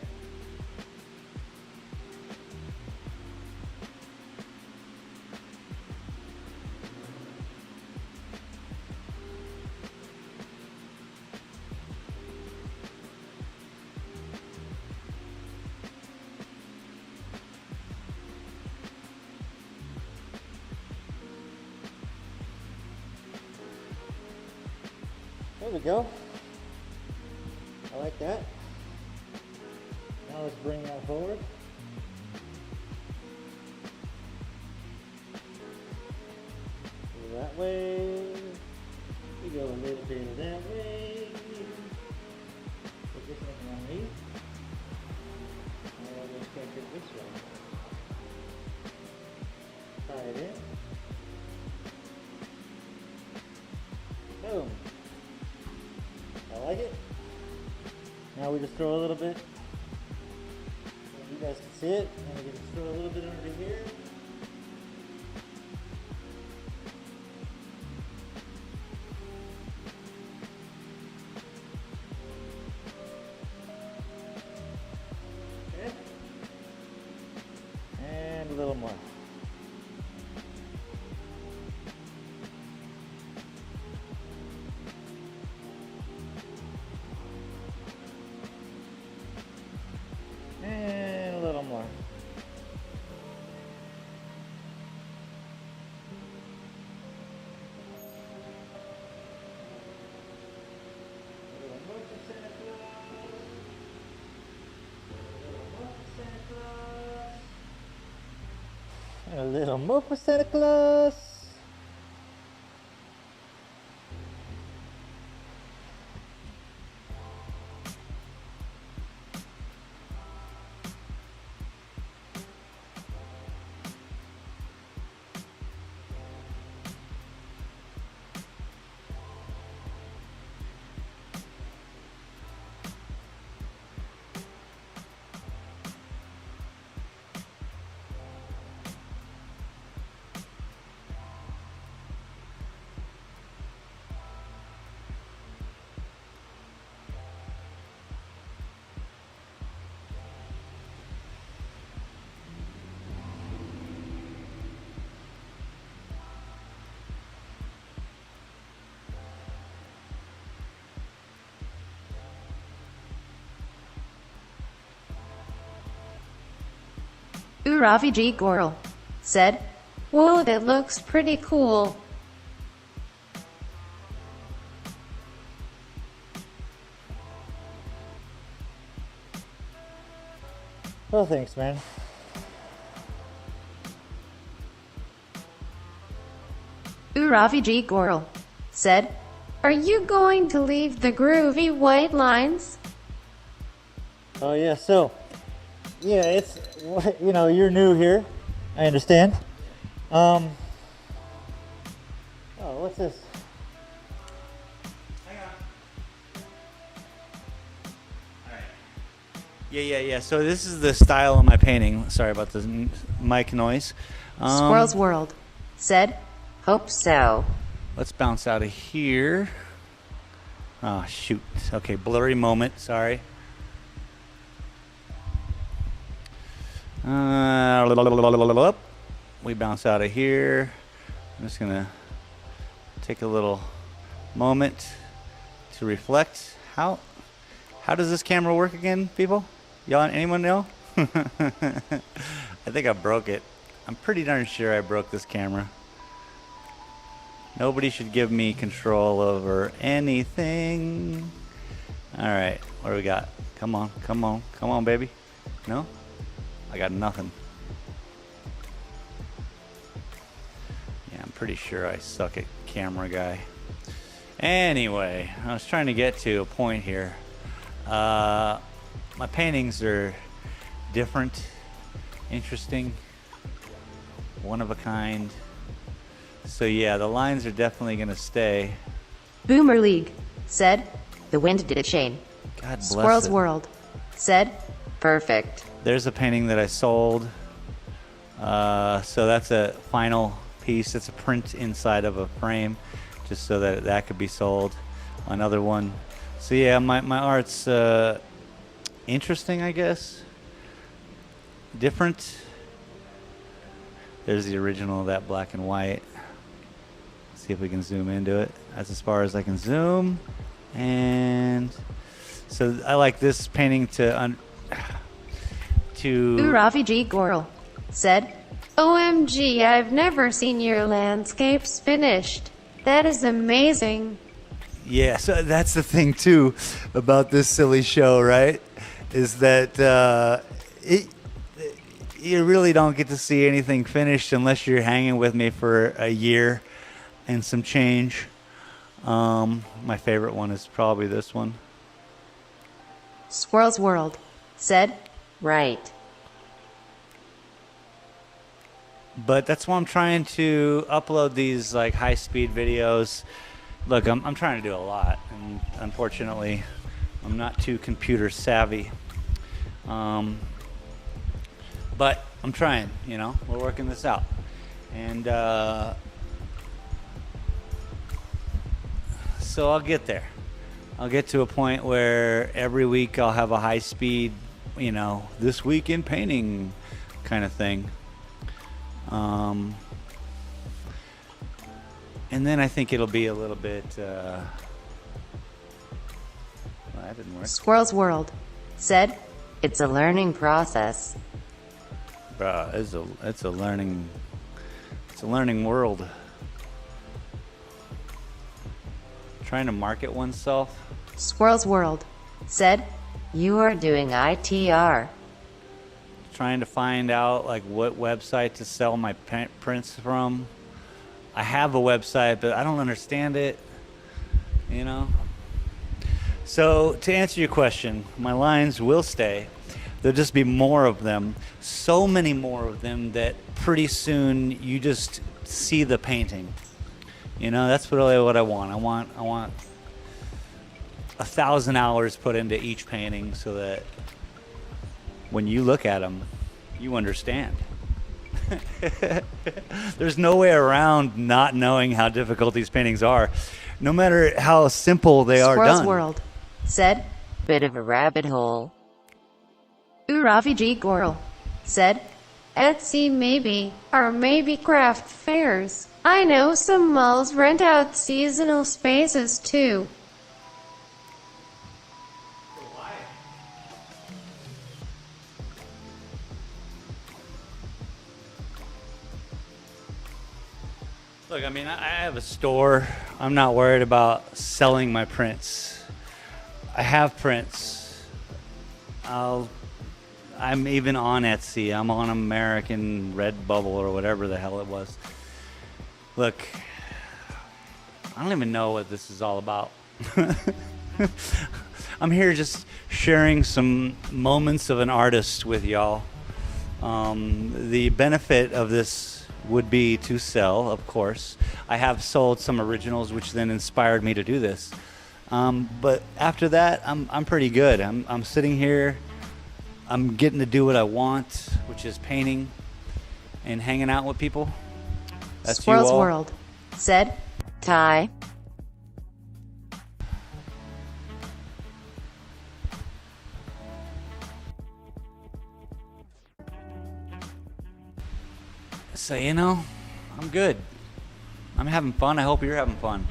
S3: There we go. I like that. Now let's bring that forward. Go that way. We go a little bit that way. Put this one underneath. And let's take it this way. Tie it in. Boom. I like it. Now we just throw a little bit. You guys can see it. And we can just throw a little bit under here. Okay. And a little more. And a little more. A little more for Santa Claus.
S2: Raviji Goral said, "Whoa, that looks pretty cool."
S3: Well, thanks, man.
S2: Raviji Goral said, "Are you going to leave the groovy white lines?"
S3: Oh yeah, so yeah, it's, you know, you're new here. I understand. Oh, what's this?
S1: Hang on. All right. Yeah. So this is the style of my painting. Sorry about the mic noise.
S2: Squirrel's World said, "Hope so."
S1: Let's bounce out of here. Oh, shoot. Okay, blurry moment. Sorry. We bounce out of here. I'm just gonna take a little moment to reflect. How does this camera work again, people? Y'all, anyone know? I think I broke it. I'm pretty darn sure I broke this camera. Nobody should give me control over anything. All right, what do we got? Come on, come on, come on, baby. No? I got nothing. Yeah, I'm pretty sure I suck at camera guy. Anyway, I was trying to get to a point here. My paintings are different, interesting, one of a kind. So yeah, the lines are definitely gonna stay.
S2: Boomer League said, "The wind did it, Shane."
S1: God bless
S2: Squirrel's
S1: it.
S2: World said, "Perfect."
S1: There's a painting that I sold. So that's a final piece. It's a print inside of a frame, just so that that could be sold. Another one. So yeah, my art's interesting, I guess. Different. There's the original of that black and white. See if we can zoom into it. That's as far as I can zoom. And so I like this painting to
S2: Ravi G. Gorel said, "OMG, I've never seen your landscapes finished. That is amazing."
S1: Yeah, so that's the thing too about this silly show, right? Is that you really don't get to see anything finished unless you're hanging with me for a year and some change. My favorite one is probably this one.
S2: Squirrel's World said, "Right."
S1: But that's why I'm trying to upload these like high-speed videos. Look, I'm trying to do a lot, and unfortunately, I'm not too computer savvy. But I'm trying, you know, we're working this out. And so I'll get there. I'll get to a point where every week I'll have a high-speed, you know, this week in painting kind of thing. And then I think it'll be a little bit, well, that didn't work.
S2: Squirrel's World said, "It's a learning process."
S1: Bruh, it's a learning world. Trying to market oneself.
S2: Squirrel's World said, "You are doing ITR."
S1: Trying to find out like what website to sell my prints from. I have a website, but I don't understand it, you know? So to answer your question, my lines will stay. There'll just be more of them, so many more of them that pretty soon you just see the painting. You know, that's really what I want. I want 1,000 hours put into each painting so that when you look at them, you understand. There's no way around not knowing how difficult these paintings are, no matter how simple they are
S2: Squirrel's
S1: done.
S2: World said, "Bit of a rabbit hole." Ravi G. Gorel said, "Etsy maybe, or maybe craft fairs. I know some malls rent out seasonal spaces too."
S1: Look, I mean, I have a store. I'm not worried about selling my prints. I have prints. I'm even on Etsy. I'm on American Redbubble or whatever the hell it was. Look, I don't even know what this is all about. I'm here just sharing some moments of an artist with y'all. The benefit of this would be to sell, of course. I have sold some originals, which then inspired me to do this. But after that, I'm pretty good. I'm sitting here. I'm getting to do what I want, which is painting and hanging out with people. That's
S2: Squirrel's
S1: you all.
S2: World said, "Ty."
S1: So, you know, I'm good. I'm having fun. I hope you're having fun.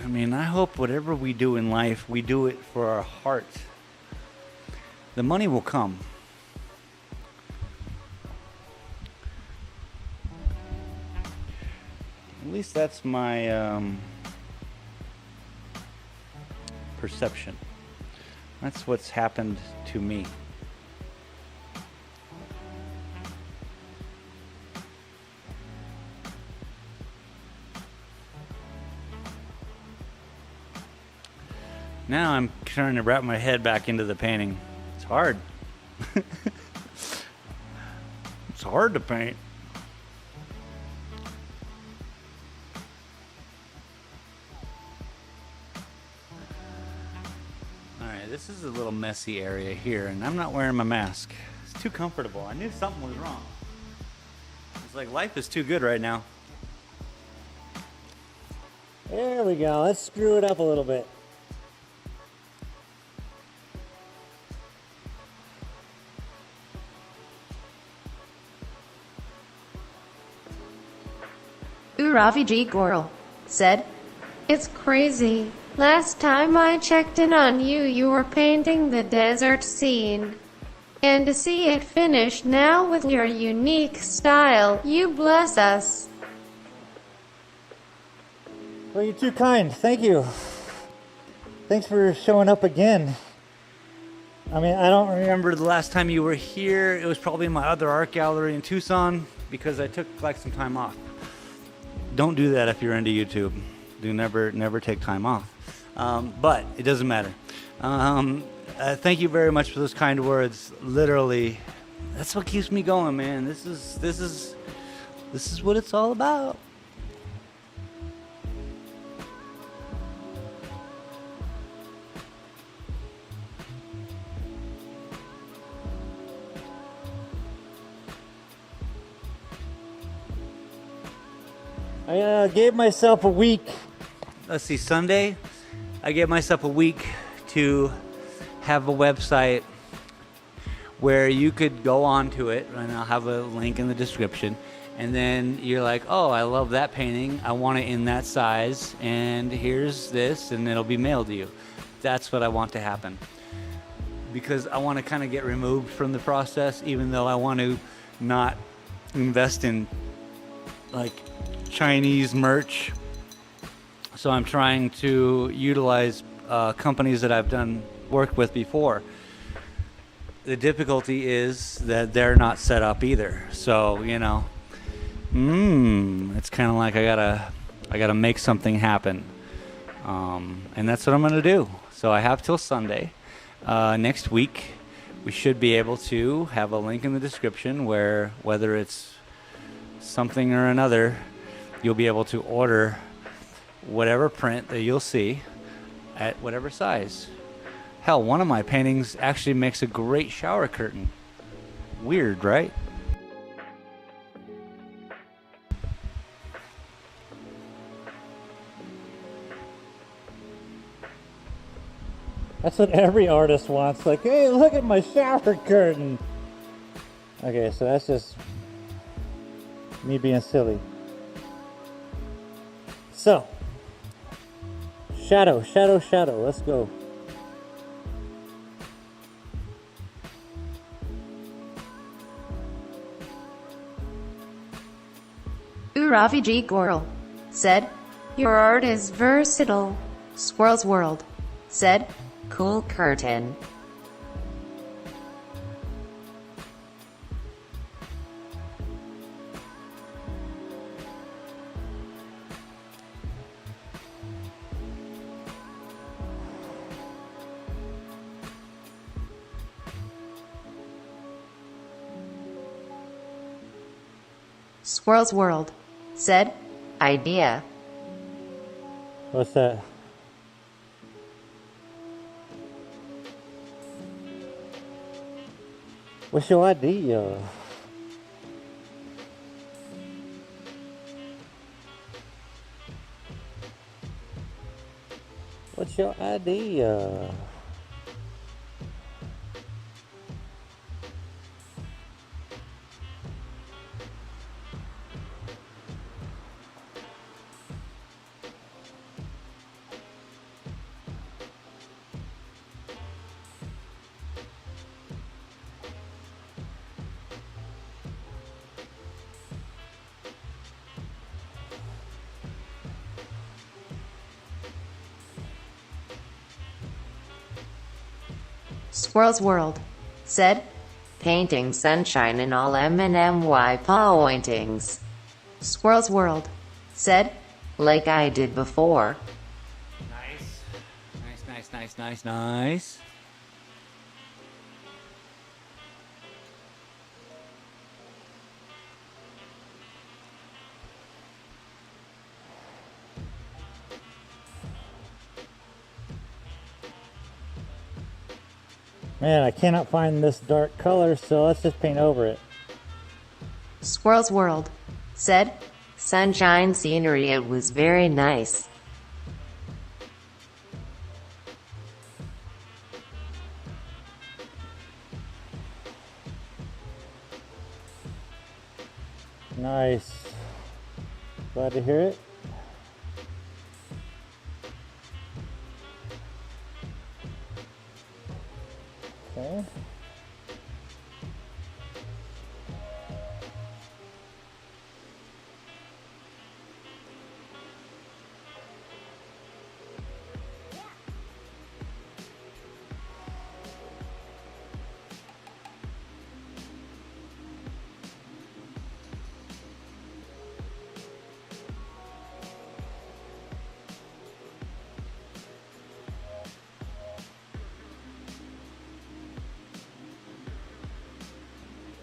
S1: I mean, I hope whatever we do in life, we do it for our heart. The money will come. At least that's my perception. That's what's happened to me. Now I'm trying to wrap my head back into the painting. It's hard. It's hard to paint. Alright, this is a little messy area here, and I'm not wearing my mask. It's too comfortable. I knew something was wrong. It's like life is too good right now.
S3: There we go. Let's screw it up a little bit.
S2: Raviji Goral said, "It's crazy. Last time I checked in on you, you were painting the desert scene. And to see it finished now with your unique style, you bless us."
S3: Well, you're too kind. Thank you. Thanks for showing up again. I mean, I don't
S1: Remember the last time you were here? It was probably in my other art gallery in Tucson because I took like some time off. Don't do that if you're into YouTube. Do never take time off. But it doesn't matter. Thank you very much for those kind words. Literally, that's what keeps me going, man. This is what it's all about.
S3: I gave myself a week.
S1: Let's see, Sunday, I gave myself a week to have a website where you could go onto it, and I'll have a link in the description, and then you're like, oh, I love that painting, I want it in that size, and here's this, and it'll be mailed to you. That's what I want to happen. Because I want to kind of get removed from the process, even though I want to not invest in like Chinese merch. So I'm trying to utilize companies that I've done work with before. The difficulty is that they're not set up either. So, you know, it's kind of like I gotta make something happen. And that's what I'm gonna do. So I have till Sunday. Next week, we should be able to have a link in the description where whether it's something or another, you'll be able to order whatever print that you'll see at whatever size. Hell, one of my paintings actually makes a great shower curtain. Weird, right?
S3: That's what every artist wants. Like, hey, look at my shower curtain. Okay, so that's just me being silly. So, shadow. Let's go.
S2: Raviji Goral said, "Your art is versatile." Squirrel's World said, "Cool curtain." Squirrel's World said, "Idea."
S3: What's that? What's your idea? What's your idea?
S2: Squirrel's World said, painting sunshine in all M&MY pointings. Squirrel's World said, like I did before.
S1: Nice.
S3: Man, I cannot find this dark color, so let's just paint over it.
S2: Squirrel's World said, sunshine scenery, it was very nice.
S3: Nice. Glad to hear it. Okay.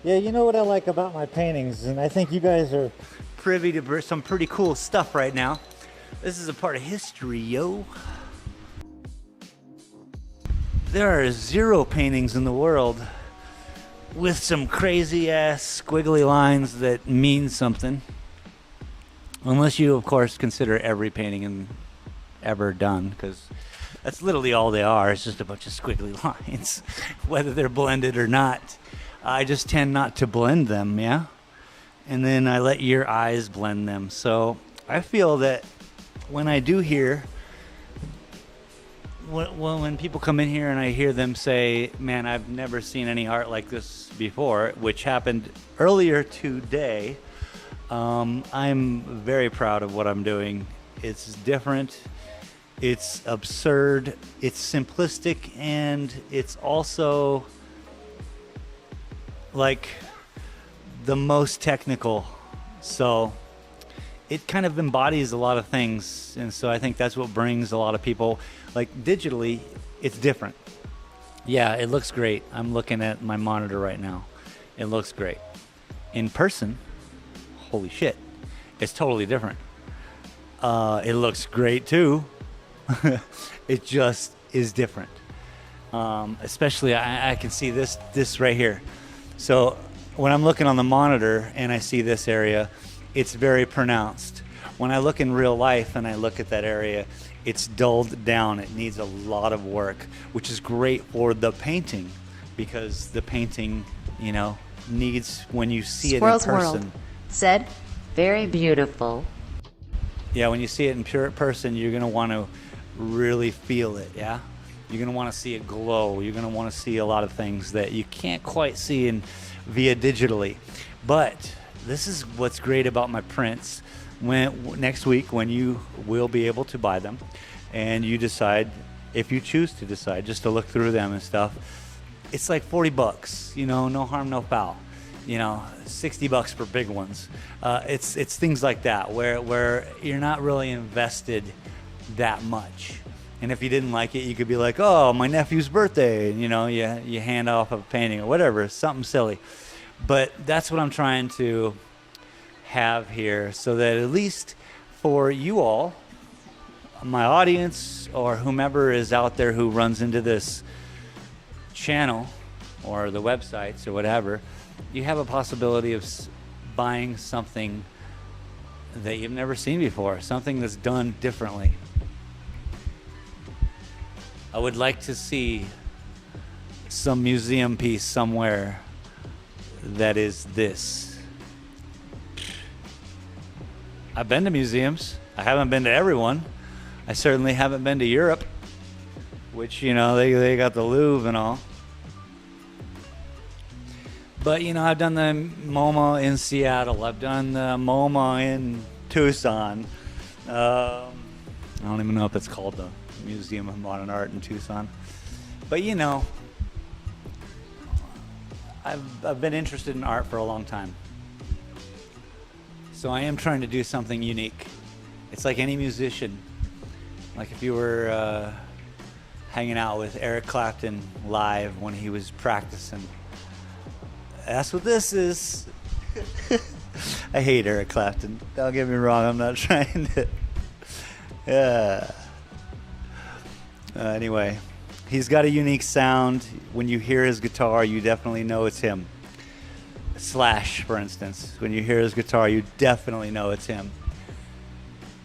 S3: Yeah, you know what I like about my paintings, and I think you guys are
S1: Privy to some pretty cool stuff right now. This is a part of history, yo. There are 0 paintings in the world with some crazy ass squiggly lines that mean something. Unless you, of course, consider every painting ever done, because that's literally all they are. It's just a bunch of squiggly lines, whether they're blended or not. I just tend not to blend them, yeah? And then I let your eyes blend them. So I feel that when I do hear, when people come in here and I hear them say, man, I've never seen any art like this before, which happened earlier today, I'm very proud of what I'm doing. It's different, it's absurd, it's simplistic, and it's also like the most technical. So it kind of embodies a lot of things, and so I think that's what brings a lot of people. Like digitally, it's different. Yeah, it looks great. I'm looking at my monitor right now. It looks great. In person, holy shit, it's totally different. It looks great too. It just is different. Especially I can see this right here. So when I'm looking on the monitor and I see this area, it's very pronounced. When I look in real life and I look at that area, it's dulled down. It needs a lot of work, which is great for the painting, because the painting, you know, needs, when you see
S2: Squirrel's
S1: it in person.
S2: World said, very beautiful.
S1: Yeah, when you see it in pure person, you're going to want to really feel it, yeah? You're going to want to see it glow. You're going to want to see a lot of things that you can't quite see via digitally. But this is what's great about my prints. Next week, when you will be able to buy them, and you decide, if you choose to decide, just to look through them and stuff, it's like $40, you know, no harm, no foul. You know, $60 for big ones. It's things like that where you're not really invested that much. And if you didn't like it, you could be like, oh, my nephew's birthday, and you know, you hand off a painting or whatever, something silly. But that's what I'm trying to have here, so that at least for you all, my audience, or whomever is out there who runs into this channel or the websites or whatever, you have a possibility of buying something that you've never seen before, something that's done differently. I would like to see some museum piece somewhere that is this. I've been to museums. I haven't been to everyone. I certainly haven't been to Europe, which, you know, they got the Louvre and all. But, you know, I've done the MoMA in Seattle. I've done the MoMA in Tucson. I don't even know if it's called the Museum of Modern Art in Tucson. But, you know, I've been interested in art for a long time. So I am trying to do something unique. It's like any musician. Like if you were hanging out with Eric Clapton live when he was practicing. That's what this is. I hate Eric Clapton. Don't get me wrong. I'm not trying to. Yeah. Anyway, he's got a unique sound. When you hear his guitar, you definitely know it's him. Slash, for instance. When you hear his guitar, you definitely know it's him.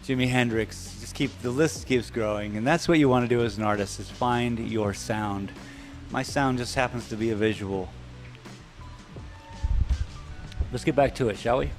S1: Jimi Hendrix. The list keeps growing, and that's what you want to do as an artist, is find your sound. My sound just happens to be a visual. Let's get back to it, shall we?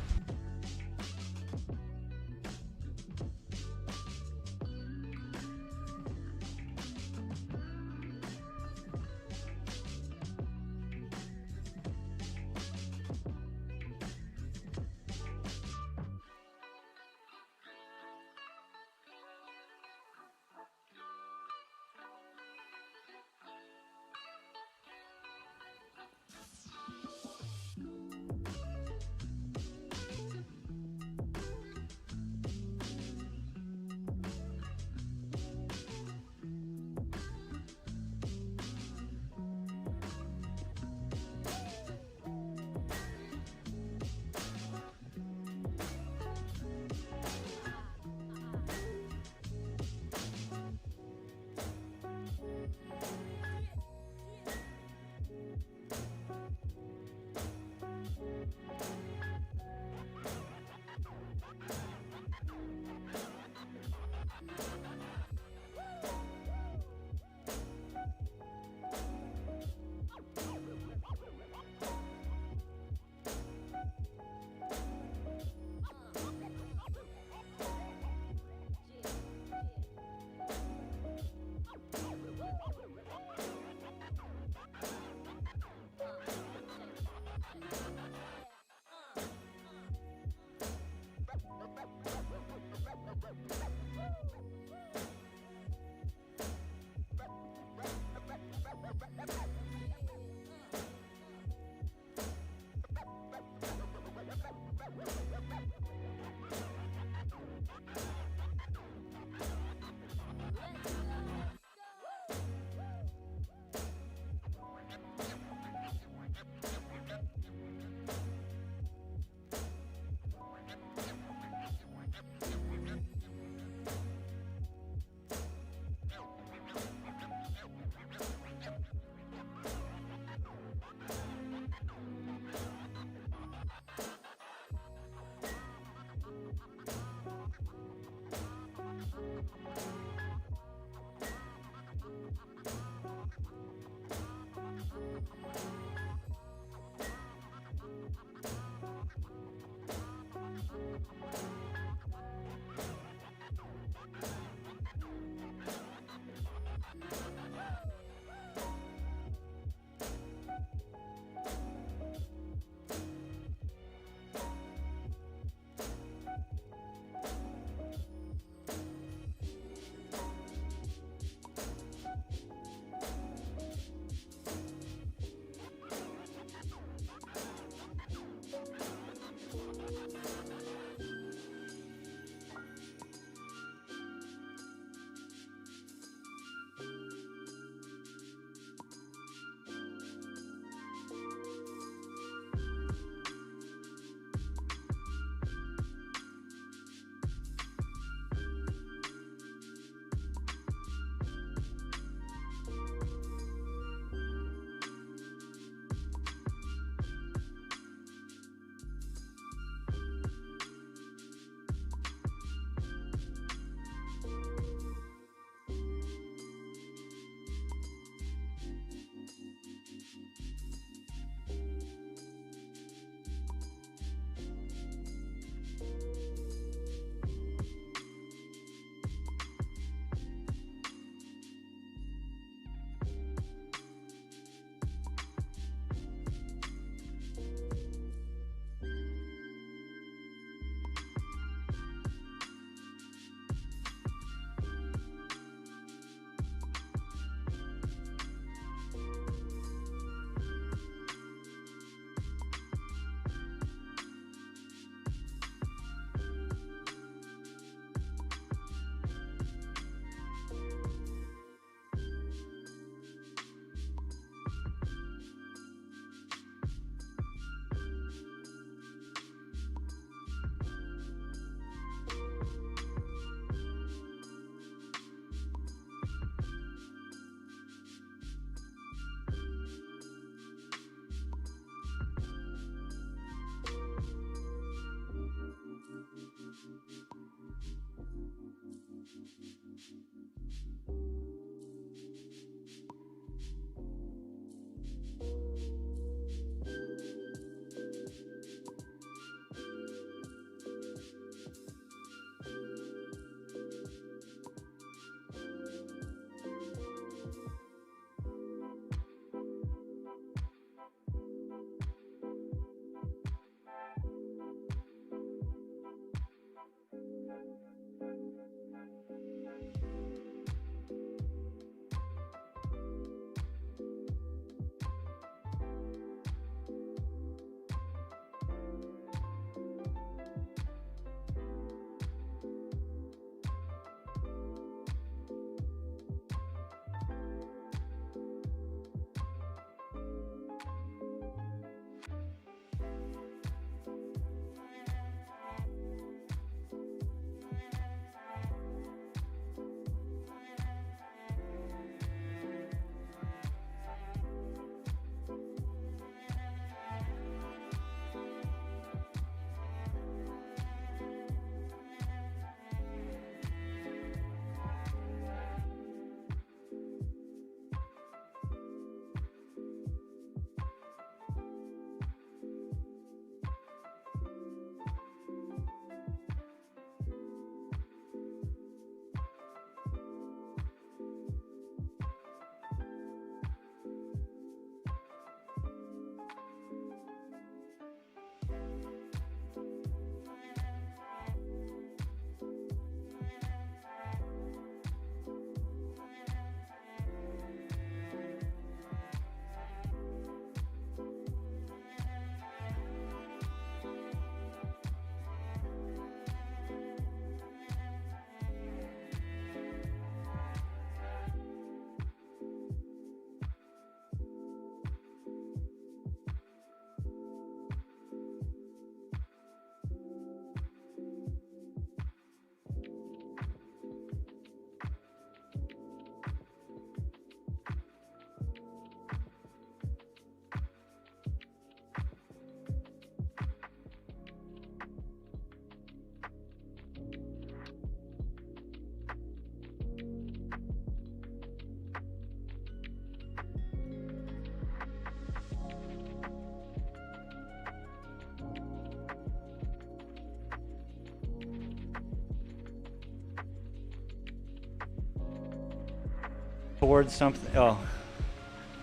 S1: towards something. Oh,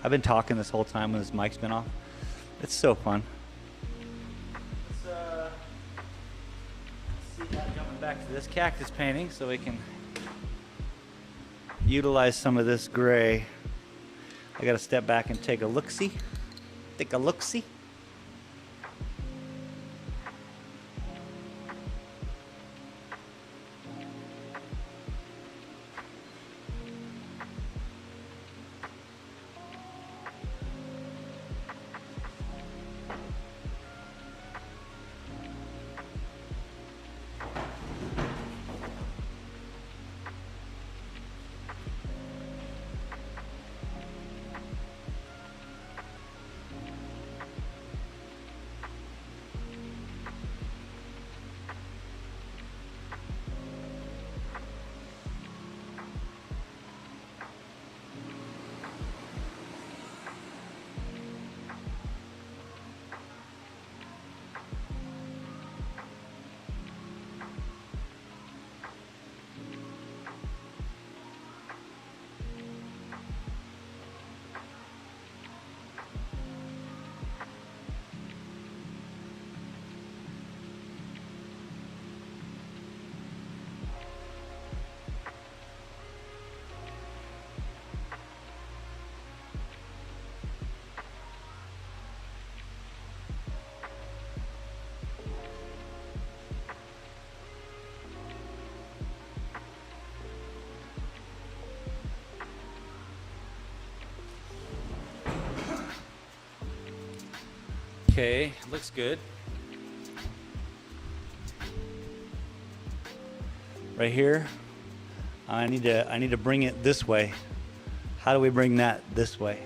S1: I've been talking this whole time when this mic's been off. It's so fun. Let's see about jumping back to this cactus painting so we can utilize some of this gray. I gotta step back and take a look-see. Take a look-see. Okay, looks good. Right here, I need to bring it this way. How do we bring that this way?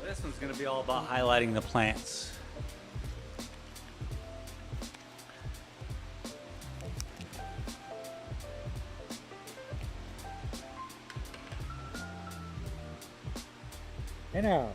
S1: This one's going to be all about highlighting the plants.
S3: You know.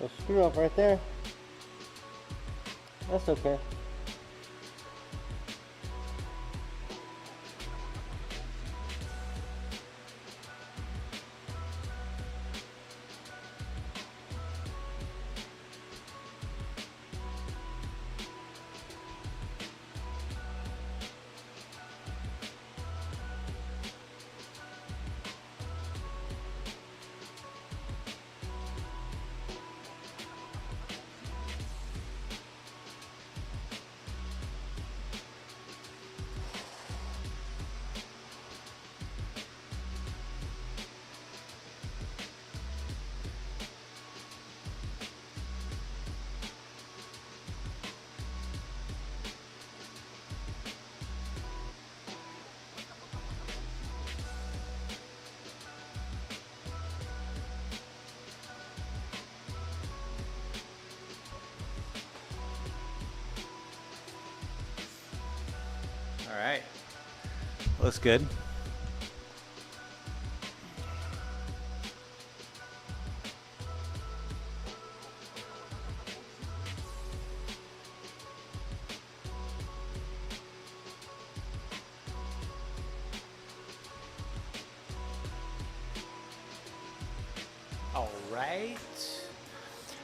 S3: little screw up right there. That's okay.
S1: All right. Looks good. All right. I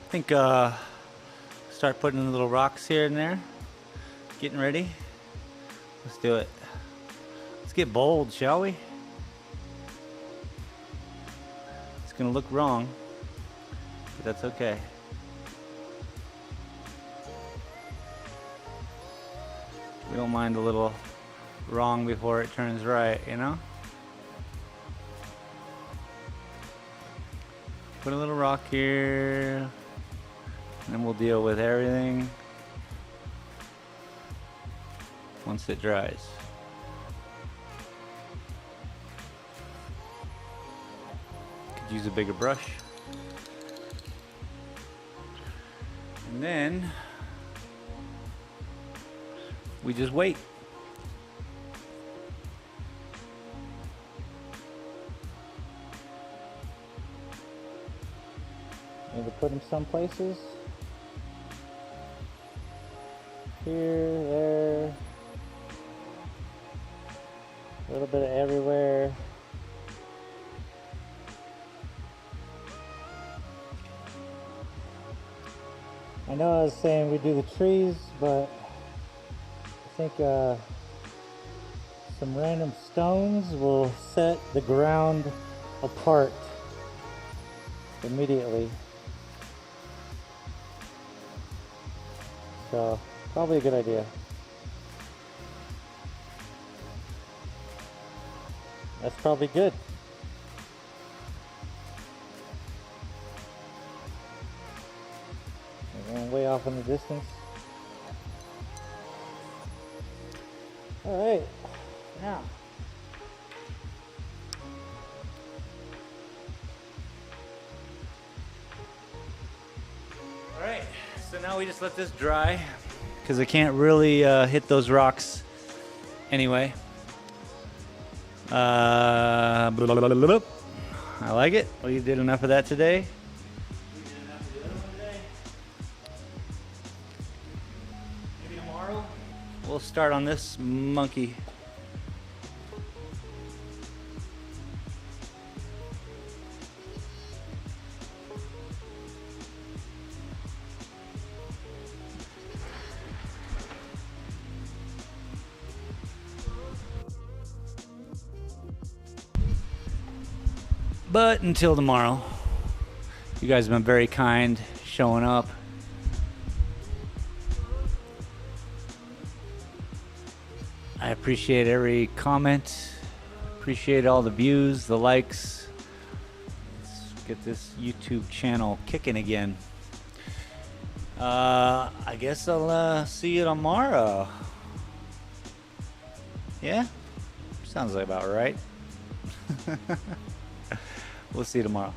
S1: think start putting in little rocks here and there. Getting ready. Let's do it. Let's get bold, shall we? It's gonna look wrong, but that's okay. We don't mind a little wrong before it turns right, you know? Put a little rock here, and then we'll deal with everything once it dries. Could use a bigger brush. And then we just wait.
S3: Maybe put them some places. Here, there. A little bit of everywhere. I know I was saying we do the trees, but I think some random stones will set the ground apart immediately. So, probably a good idea. That's probably good. We're going way off in the distance. All right, now.
S1: All right, so now we just let this dry because I can't really hit those rocks anyway. I like it. We did enough of that today. Maybe tomorrow we'll start on this monkey. But until tomorrow, you guys have been very kind, showing up. I appreciate every comment, appreciate all the views, the likes. Let's get this YouTube channel kicking again. I guess I'll see you tomorrow. Yeah? Sounds like about right. We'll see you tomorrow.